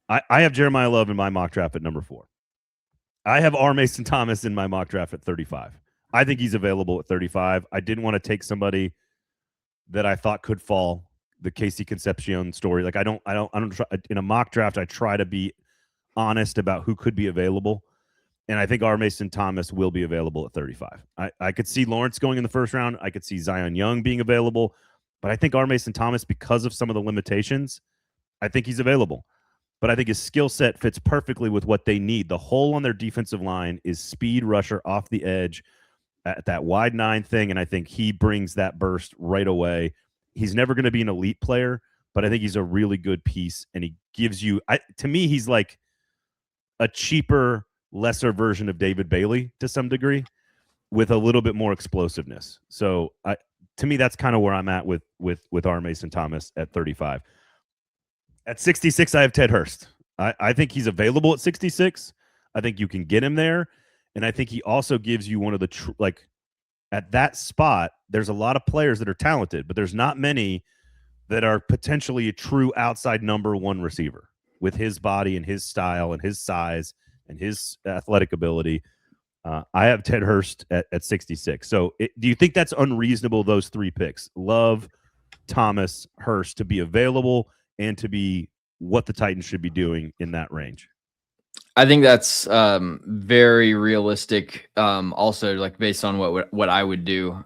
S1: I have Jeremiyah Love in my mock draft at number 4. I have R. Mason Thomas in my mock draft at 35. I think he's available at 35. I didn't want to take somebody that I thought could fall. The Casey Concepcion story. Like I don't try, in a mock draft, I try to be honest about who could be available. And I think R. Mason Thomas will be available at 35. I could see Lawrence going in the first round. I could see Zion Young being available. But I think R. Mason Thomas, because of some of the limitations, I think he's available. But I think his skill set fits perfectly with what they need. The hole on their defensive line is speed rusher off the edge at that wide 9 thing, and I think he brings that burst right away. He's never going to be an elite player, but I think he's a really good piece, and he gives you to me, he's like a cheaper, lesser version of David Bailey to some degree with a little bit more explosiveness. So to me, that's kind of where I'm at with R. Mason Thomas at 35. At 66, I have Ted Hurst. I think he's available at 66. I think you can get him there, and I think he also gives you one of the at that spot, there's a lot of players that are talented, but there's not many that are potentially a true outside number 1 receiver with his body and his style and his size and his athletic ability. I have Ted Hurst at 66. So do you think that's unreasonable, those 3 picks? Love, Thomas, Hurst to be available and to be what the Titans should be doing in that range?
S2: I think that's very realistic. Also, like based on what I would do.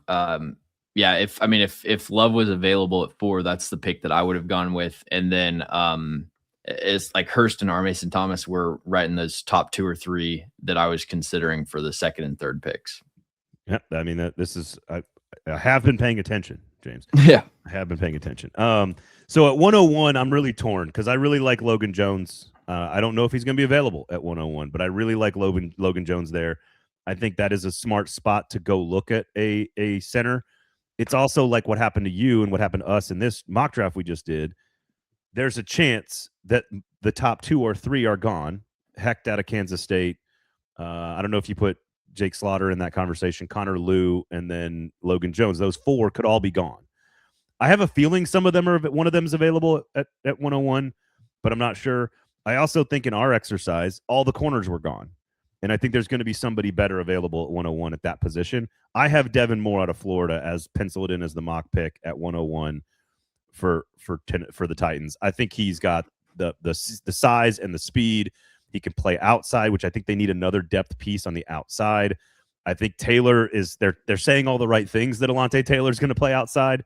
S2: Yeah, if Love was available at 4, that's the pick that I would have gone with. And then it's like Hurst and R. Mason Thomas were right in those top 2 or 3 that I was considering for the 2nd and 3rd picks.
S1: Yeah, I mean this is I have been paying attention, James.
S2: Yeah,
S1: I have been paying attention. So at 101, I'm really torn because I really like Logan Jones. I don't know if he's going to be available at 101, but I really like Logan Jones there. I think that is a smart spot to go look at a center. It's also like what happened to you and what happened to us in this mock draft we just did. There's a chance that the top 2 or 3 are gone. Hecht out of Kansas State. I don't know if you put Jake Slaughter in that conversation, Connor Liu, and then Logan Jones. Those 4 could all be gone. I have a feeling one of them is available at 101, but I'm not sure. I also think in our exercise, all the corners were gone. And I think there's going to be somebody better available at 101 at that position. I have Devin Moore out of Florida as penciled in as the mock pick at 101 for the Titans. I think he's got the size and the speed. He can play outside, which I think they need another depth piece on the outside. I think Taylor is they're saying all the right things that Alontae Taylor is going to play outside.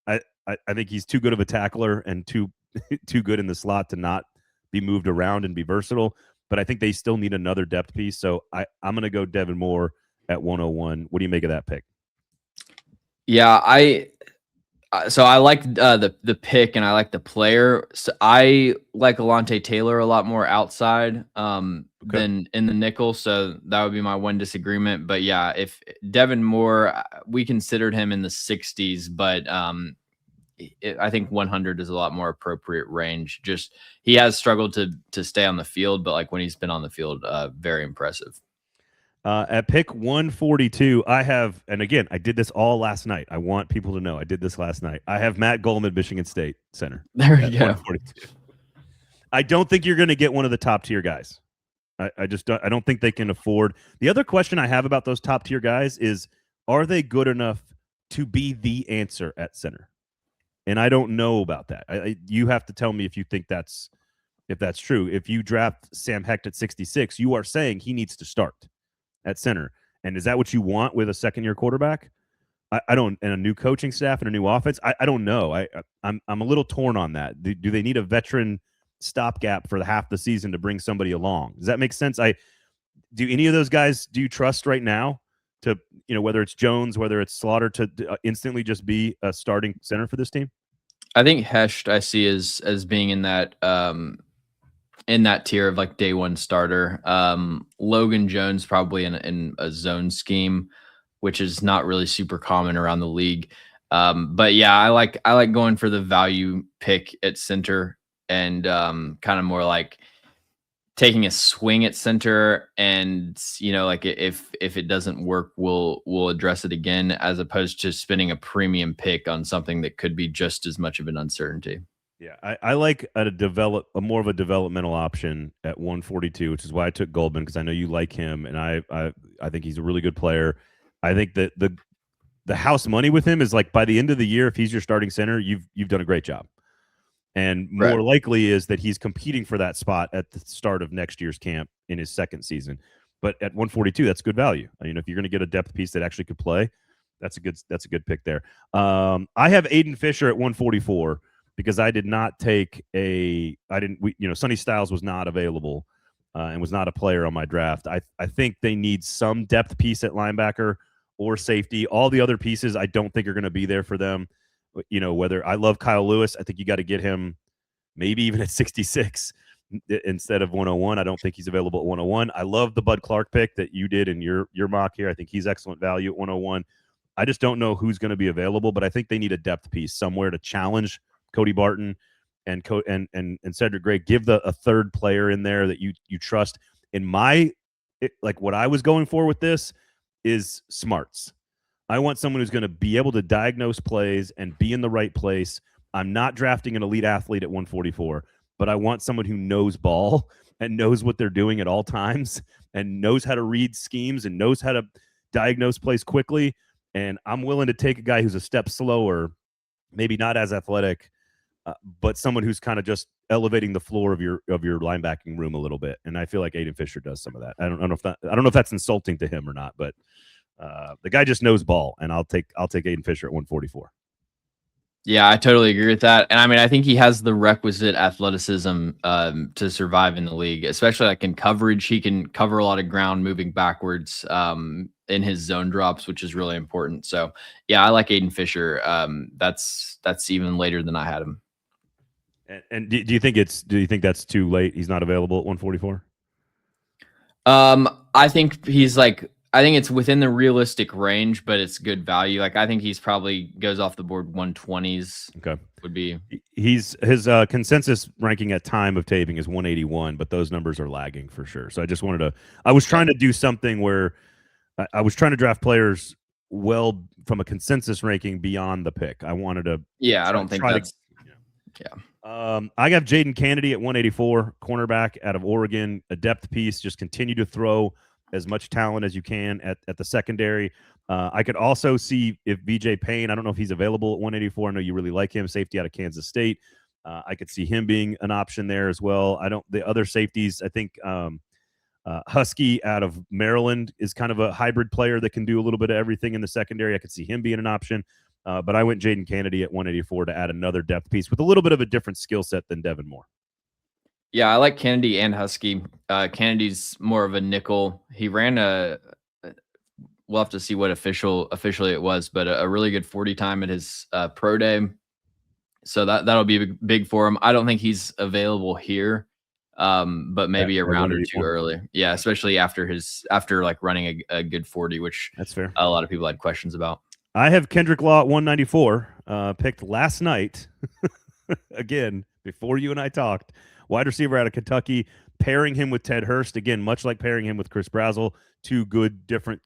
S1: I think he's too good of a tackler and too good in the slot to not be moved around and be versatile. But I think they still need another depth piece. So I'm going to go Devin Moore at 101. What do you make of that pick?
S2: Yeah, I like the pick and I like the player. So I like Alontae Taylor a lot more outside than in the nickel. So that would be my one disagreement. But yeah, if Devin Moore, we considered him in the 60s, but I think 100 is a lot more appropriate range. Just he has struggled to stay on the field, but like when he's been on the field, very impressive.
S1: At pick 142, I have, and again, I did this all last night. I want people to know I did this last night. I have Matt Goldman, Michigan State center.
S2: There we go.
S1: 142. I don't think you're going to get one of the top tier guys. I just don't. I don't think they can afford. The other question I have about those top tier guys is, are they good enough to be the answer at center? And I don't know about that. You have to tell me if you think that's true. If you draft Sam Hecht at 66, you are saying he needs to start at center. And is that what you want with a second-year quarterback? I don't, and a new coaching staff and a new offense. I don't know. I'm a little torn on that. Do they need a veteran stopgap for the half the season to bring somebody along? Does that make sense? Do any of those guys do you trust right now to, whether it's Jones, whether it's Slaughter, to instantly just be a starting center for this team?
S2: I think Hesht I see as being in that tier of like day one starter. Logan Jones probably in a zone scheme, which is not really super common around the league. But yeah, I like going for the value pick at center and kind of more like taking a swing at center, and like if it doesn't work, we'll address it again, as opposed to spending a premium pick on something that could be just as much of an uncertainty.
S1: Yeah, I like a more of a developmental option at 142, which is why I took Goldman, because I know you like him, and I think he's a really good player. I think that the house money with him is like by the end of the year, if he's your starting center, you've done a great job. And more likely is that he's competing for that spot at the start of next year's camp in his second season. But at 142, that's good value. If you're going to get a depth piece that actually could play, that's a good pick there. I have Aiden Fisher at 144 because I did not take Sonny Styles was not available and was not a player on my draft. I think they need some depth piece at linebacker or safety. All the other pieces I don't think are going to be there for them. Whether I love Kyle Lewis, I think you got to get him maybe even at 66 instead of 101. I don't think he's available at 101. I love the Bud Clark pick that you did in your mock here. I think he's excellent value at 101. I just don't know who's going to be available, but I think they need a depth piece somewhere to challenge Cody Barton and Cedric Gray. Give a third player in there that you trust. What I was going for with this is smarts. I want someone who's going to be able to diagnose plays and be in the right place. I'm not drafting an elite athlete at 144, but I want someone who knows ball and knows what they're doing at all times and knows how to read schemes and knows how to diagnose plays quickly. And I'm willing to take a guy who's a step slower, maybe not as athletic, but someone who's kind of just elevating the floor of your linebacking room a little bit. And I feel like Aiden Fisher does some of that. I don't know if that's insulting to him or not, but the guy just knows ball, and I'll take Aiden Fisher at 144.
S2: Yeah, I totally agree with that. And I think he has the requisite athleticism to survive in the league, especially like in coverage. He can cover a lot of ground moving backwards in his zone drops, which is really important. So yeah, I like Aiden Fisher. That's even later than I had him.
S1: And do you think that's too late? He's not available at 144?
S2: I think I think it's within the realistic range, but it's good value. Like I think he's probably goes off the board 120s.
S1: Okay,
S2: would be.
S1: His consensus ranking at time of taping is 181, but those numbers are lagging for sure. So I just wanted to. I was trying to do something where I was trying to draft players well from a consensus ranking beyond the pick. I wanted to.
S2: Yeah, I don't think that's. Yeah.
S1: I got Jaden Kennedy at 184, cornerback out of Oregon, a depth piece. Just continue to throw as much talent as you can at the secondary. I could also see if VJ Payne, I don't know if he's available at 184. I know you really like him, safety out of Kansas State. I could see him being an option there as well. The other safeties, I think Husky out of Maryland is kind of a hybrid player that can do a little bit of everything in the secondary. I could see him being an option. But I went Jaden Kennedy at 184 to add another depth piece with a little bit of a different skill set than Devin Moore.
S2: Yeah, I like Kennedy and Husky. Kennedy's more of a nickel. He ran we'll have to see what officially it was, but a really good 40 time at his pro day. So that'll be big for him. I don't think he's available here, but maybe a round or two early. Yeah, especially after like running a good 40, which
S1: that's fair.
S2: A lot of people had questions about.
S1: I have Kendrick Law at 194, picked last night, again, before you and I talked. Wide receiver out of Kentucky, pairing him with Ted Hurst. Again, much like pairing him with Chris Brazzell, two good, different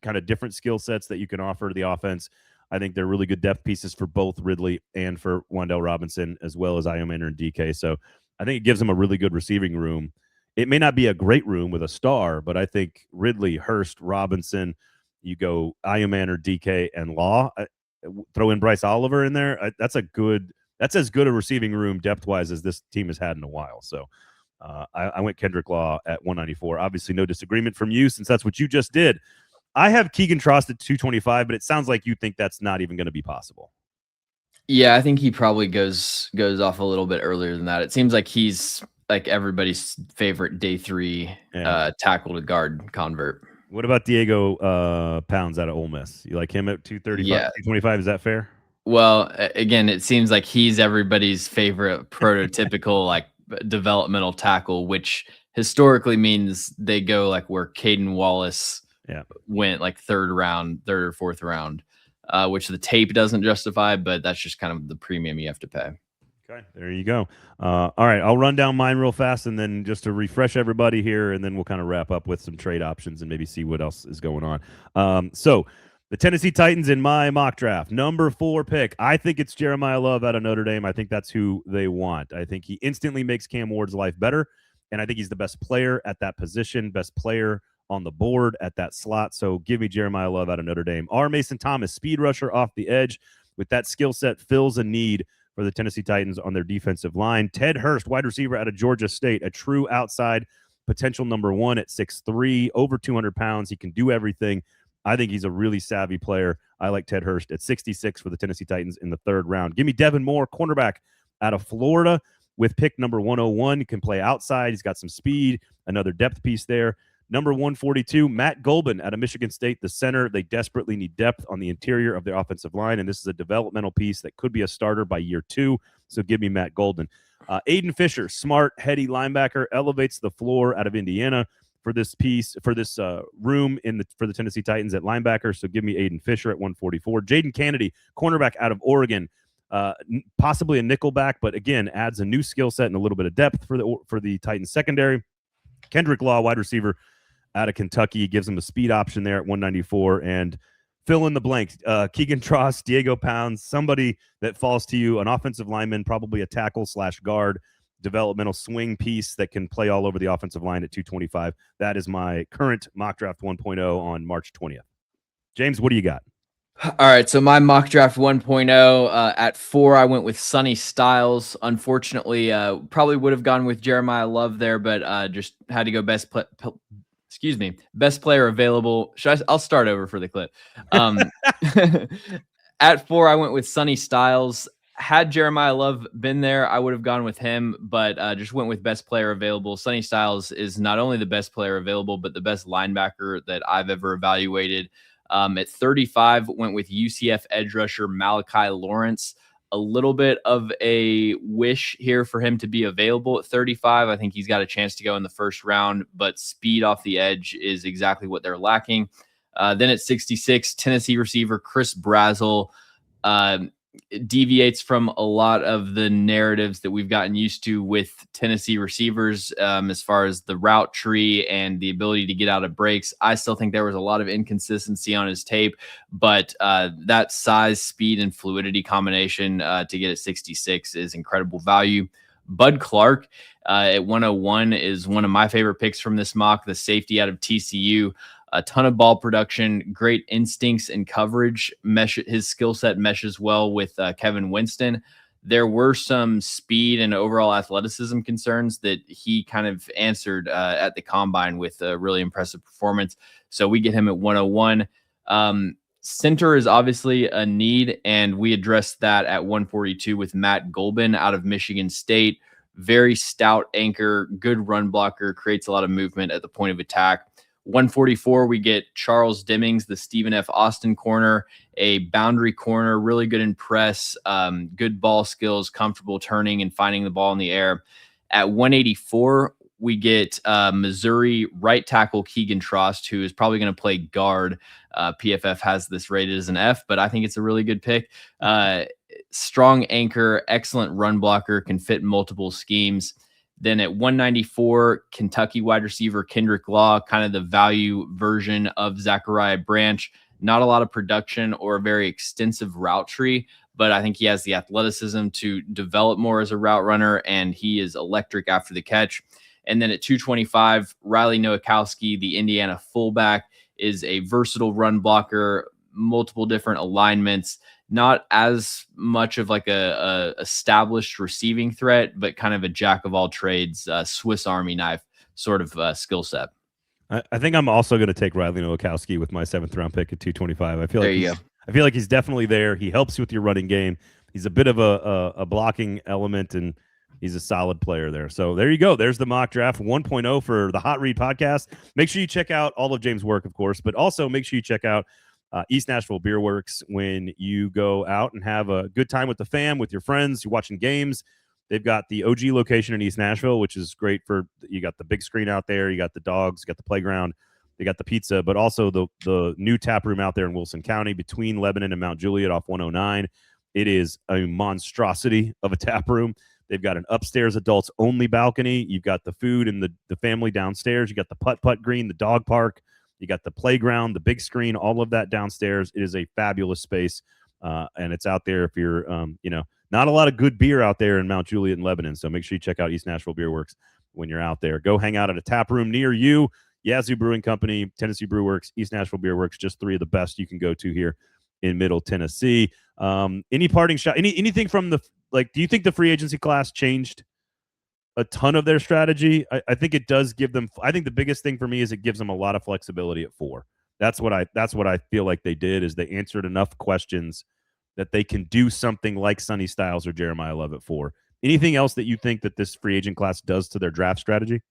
S1: skill sets that you can offer to the offense. I think they're really good depth pieces for both Ridley and for Wan'Dale Robinson, as well as Iomanner and DK. So I think it gives them a really good receiving room. It may not be a great room with a star, but I think Ridley, Hurst, Robinson, you go Iomanner, DK, and Law. Throw in Bryce Oliver in there. That's as good a receiving room depth-wise as this team has had in a while. So I went Kendrick Law at 194. Obviously, no disagreement from you since that's what you just did. I have Keegan Trost at 225, but it sounds like you think that's not even going to be possible.
S2: Yeah, I think he probably goes off a little bit earlier than that. It seems like he's like everybody's favorite day 3 tackle to guard convert.
S1: What about Diego Pounds out of Ole Miss? You like him at 235, 225? Is that fair?
S2: Well, again, it seems like he's everybody's favorite prototypical like developmental tackle, which historically means they go like where Caden Wallace went, like third or fourth round, which the tape doesn't justify, but that's just kind of the premium you have to pay.
S1: Okay, there you go. All right, I'll run down mine real fast, and then just to refresh everybody here, and then we'll kind of wrap up with some trade options and maybe see what else is going on. So the Tennessee Titans in my mock draft, number 4 pick. I think it's Jeremiyah Love out of Notre Dame. I think that's who they want. I think he instantly makes Cam Ward's life better, and I think he's the best player at that position, best player on the board at that slot. So give me Jeremiyah Love out of Notre Dame. R. Mason Thomas, speed rusher off the edge. With that skill set, fills a need for the Tennessee Titans on their defensive line. Ted Hurst, wide receiver out of Georgia State, a true outside potential number 1 at 6'3", over 200 pounds. He can do everything. I think he's a really savvy player. I like Ted Hurst at 66 for the Tennessee Titans in the 3rd round. Give me Devin Moore, cornerback out of Florida with pick number 101. He can play outside. He's got some speed, another depth piece there. Number 142, Matt Golban out of Michigan State, the center. They desperately need depth on the interior of their offensive line, and this is a developmental piece that could be a starter by year 2, so give me Matt Golban. Aiden Fisher, smart, heady linebacker, elevates the floor out of Indiana for this piece, for this room for the Tennessee Titans at linebacker, so give me Aiden Fisher at 144. Jaden Kennedy, cornerback out of Oregon, possibly a nickelback, but again, adds a new skill set and a little bit of depth for the Titans secondary. Kendrick Law, wide receiver out of Kentucky, gives him a speed option there at 194, and fill in the blanks. Keegan Trost, Diego Pounds, somebody that falls to you, an offensive lineman, probably a tackle/guard, developmental swing piece that can play all over the offensive line at 225. That is my current mock draft 1.0 on March 20th. James, what do you got?
S2: All right, so my mock draft 1.0 at 4, I went with Sonny Styles. Unfortunately, probably would have gone with Jeremiyah Love there, but just had to go best player available. I'll start over for the clip. At 4, I went with Sonny Styles. Had Jeremiyah Love been there, I would have gone with him, but just went with best player available. Sonny Styles is not only the best player available, but the best linebacker that I've ever evaluated. At 35, went with UCF edge rusher Malachi Lawrence. A little bit of a wish here for him to be available at 35. I think he's got a chance to go in the 1st round, but speed off the edge is exactly what they're lacking. Then at 66, Tennessee receiver Chris Brazzell deviates from a lot of the narratives that we've gotten used to with Tennessee receivers as far as the route tree and the ability to get out of breaks. I still think there was a lot of inconsistency on his tape, but that size, speed, and fluidity combination to get at 66 is incredible value. Bud Clark at 101 is one of my favorite picks from this mock, the safety out of TCU. A ton of ball production, great instincts and coverage. His skill set meshes well with Kevin Winston. There were some speed and overall athleticism concerns that he kind of answered at the combine with a really impressive performance. So we get him at 101. Center is obviously a need, and we addressed that at 142 with Matt Golban out of Michigan State. Very stout anchor, good run blocker, creates a lot of movement at the point of attack. 144, we get Charles Dimmings, the Stephen F. Austin corner, a boundary corner, really good in press, good ball skills, comfortable turning and finding the ball in the air. At 184, we get Missouri right tackle Keegan Trost, who is probably going to play guard. PFF has this rated as an F, but I think it's a really good pick. Strong anchor, excellent run blocker, can fit multiple schemes. Then at 194, Kentucky wide receiver Kendrick Law, kind of the value version of Zachariah Branch. Not a lot of production or a very extensive route tree, but I think he has the athleticism to develop more as a route runner, and he is electric after the catch. And then at 225, Riley Nowakowski, the Indiana fullback, is a versatile run blocker, multiple different alignments, not as much of like a established receiving threat, but kind of a jack of all trades, Swiss Army knife sort of skill set.
S1: I think I'm also going to take Riley Nowakowski with my 7th round pick at 225. I feel like he's definitely there. He helps you with your running game. He's a bit of a blocking element, and he's a solid player there. So there you go. There's the mock draft 1.0 for the Hot Read podcast. Make sure you check out all of James' work, of course, but also make sure you check out East Nashville Beer Works when you go out and have a good time with the fam, with your friends, you're watching games. They've got the OG location in East Nashville, which is great for, you got the big screen out there, you got the dogs, you got the playground, you got the pizza, but also the new tap room out there in Wilson County between Lebanon and Mount Juliet off 109. It is a monstrosity of a tap room. They've got an upstairs adults only balcony. You've got the food and the family downstairs. You got the putt green, the dog park. You got the playground, the big screen, all of that downstairs. It is a fabulous space, and it's out there if you're, not a lot of good beer out there in Mount Juliet and Lebanon, so make sure you check out East Nashville Beer Works when you're out there. Go hang out at a tap room near you. Yazoo Brewing Company, Tennessee Brew Works, East Nashville Beer Works, just 3 of the best you can go to here in Middle Tennessee. Any parting shot? Anything from do you think the free agency class changed a ton of their strategy? I think it does give them. I think the biggest thing for me is it gives them a lot of flexibility at 4. That's what I feel like they did, is they answered enough questions that they can do something like Sonny Styles or Jeremiyah Love at 4. Anything else that you think that this free agent class does to their draft strategy?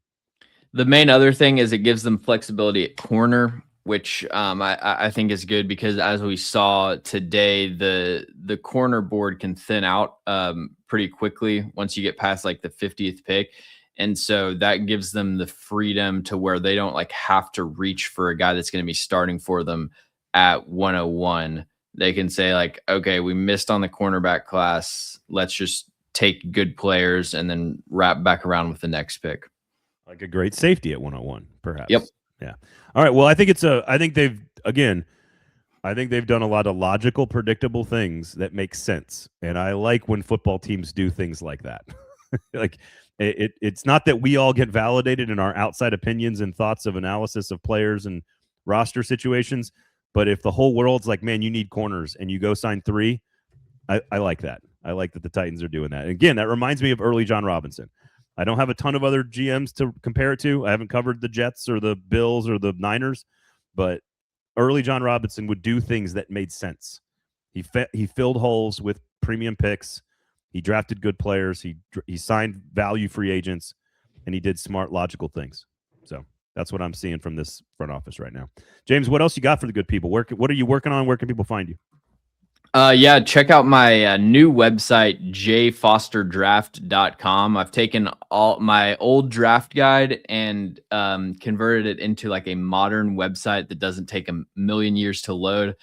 S2: The main other thing is it gives them flexibility at corner, which I think is good, because as we saw today, the corner board can thin out pretty quickly once you get past like the 50th pick. And so that gives them the freedom to where they don't like have to reach for a guy that's going to be starting for them at 101. They can say like, okay, we missed on the cornerback class. Let's just take good players and then wrap back around with the next pick.
S1: Like a great safety at 101, perhaps.
S2: Yep.
S1: Yeah. All right. Well, I think they've done a lot of logical, predictable things that make sense. And I like when football teams do things like that. Like it's not that we all get validated in our outside opinions and thoughts of analysis of players and roster situations. But if the whole world's like, man, you need corners, and you go sign 3, I like that. I like that the Titans are doing that. And again, that reminds me of early John Robinson. I don't have a ton of other GMs to compare it to. I haven't covered the Jets or the Bills or the Niners, but early John Robinson would do things that made sense. He filled holes with premium picks. He drafted good players. He signed value free agents, and he did smart, logical things. So that's what I'm seeing from this front office right now. James, what else you got for the good people? What are you working on? Where can people find you?
S2: Yeah, check out my new website, jfosterdraft.com. I've taken all my old draft guide and converted it into like a modern website that doesn't take a million years to load.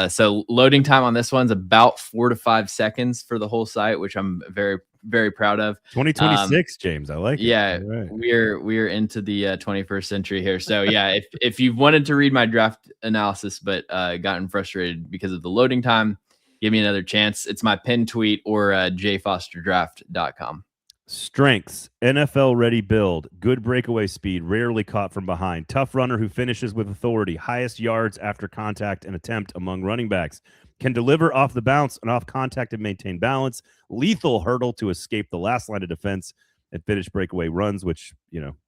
S2: So loading time on this one's about 4 to 5 seconds for the whole site, which I'm very, very proud of.
S1: 2026, James. I like it.
S2: Yeah,
S1: right.
S2: we're into the 21st century here. So yeah, if you've wanted to read my draft analysis but gotten frustrated because of the loading time, give me another chance. It's my pinned tweet or jfosterdraft.com.
S1: Strengths, NFL ready build, good breakaway speed, rarely caught from behind, tough runner who finishes with authority, highest yards after contact and attempt among running backs, can deliver off the bounce and off contact and maintain balance, lethal hurdle to escape the last line of defense and finish breakaway runs, which,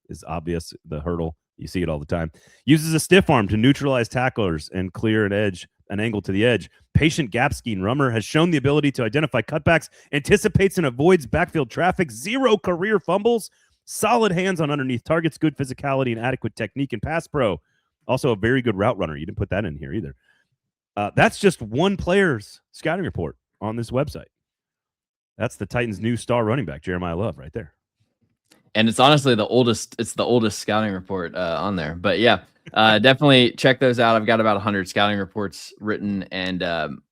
S1: is obvious, the hurdle. You see it all the time. Uses a stiff arm to neutralize tacklers and clear an angle to the edge. Patient gap scheme runner has shown the ability to identify cutbacks, anticipates and avoids backfield traffic, 0 career fumbles, solid hands on underneath targets, good physicality and adequate technique in pass pro. Also a very good route runner. You didn't put that in here either. That's just one player's scouting report on this website. That's the Titans' new star running back, Jeremiyah Love, right there.
S2: And it's honestly the oldest scouting report on there. But yeah, definitely check those out. I've got about 100 scouting reports written, and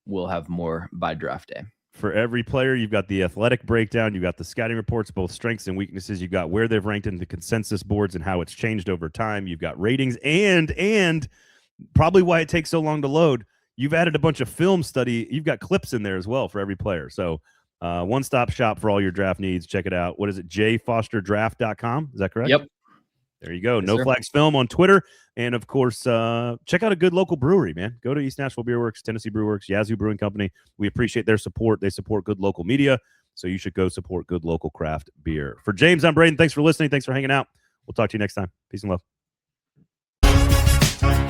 S2: we'll have more by draft day.
S1: For every player, you've got the athletic breakdown, you've got the scouting reports, both strengths and weaknesses, you've got where they've ranked in the consensus boards and how it's changed over time, you've got ratings, and probably why it takes so long to load, you've added a bunch of film study. You've got clips in there as well for every player. So one-stop shop for all your draft needs. Check it out. What is it? jfosterdraft.com. Is that correct?
S2: Yep.
S1: There you go.
S2: Yes,
S1: No
S2: sir.
S1: Flags Film on Twitter. And, of course, check out a good local brewery, man. Go to East Nashville Beer Works, Tennessee Brew Works, Yazoo Brewing Company. We appreciate their support. They support good local media, so you should go support good local craft beer. For James, I'm Braden. Thanks for listening. Thanks for hanging out. We'll talk to you next time. Peace and love. next time.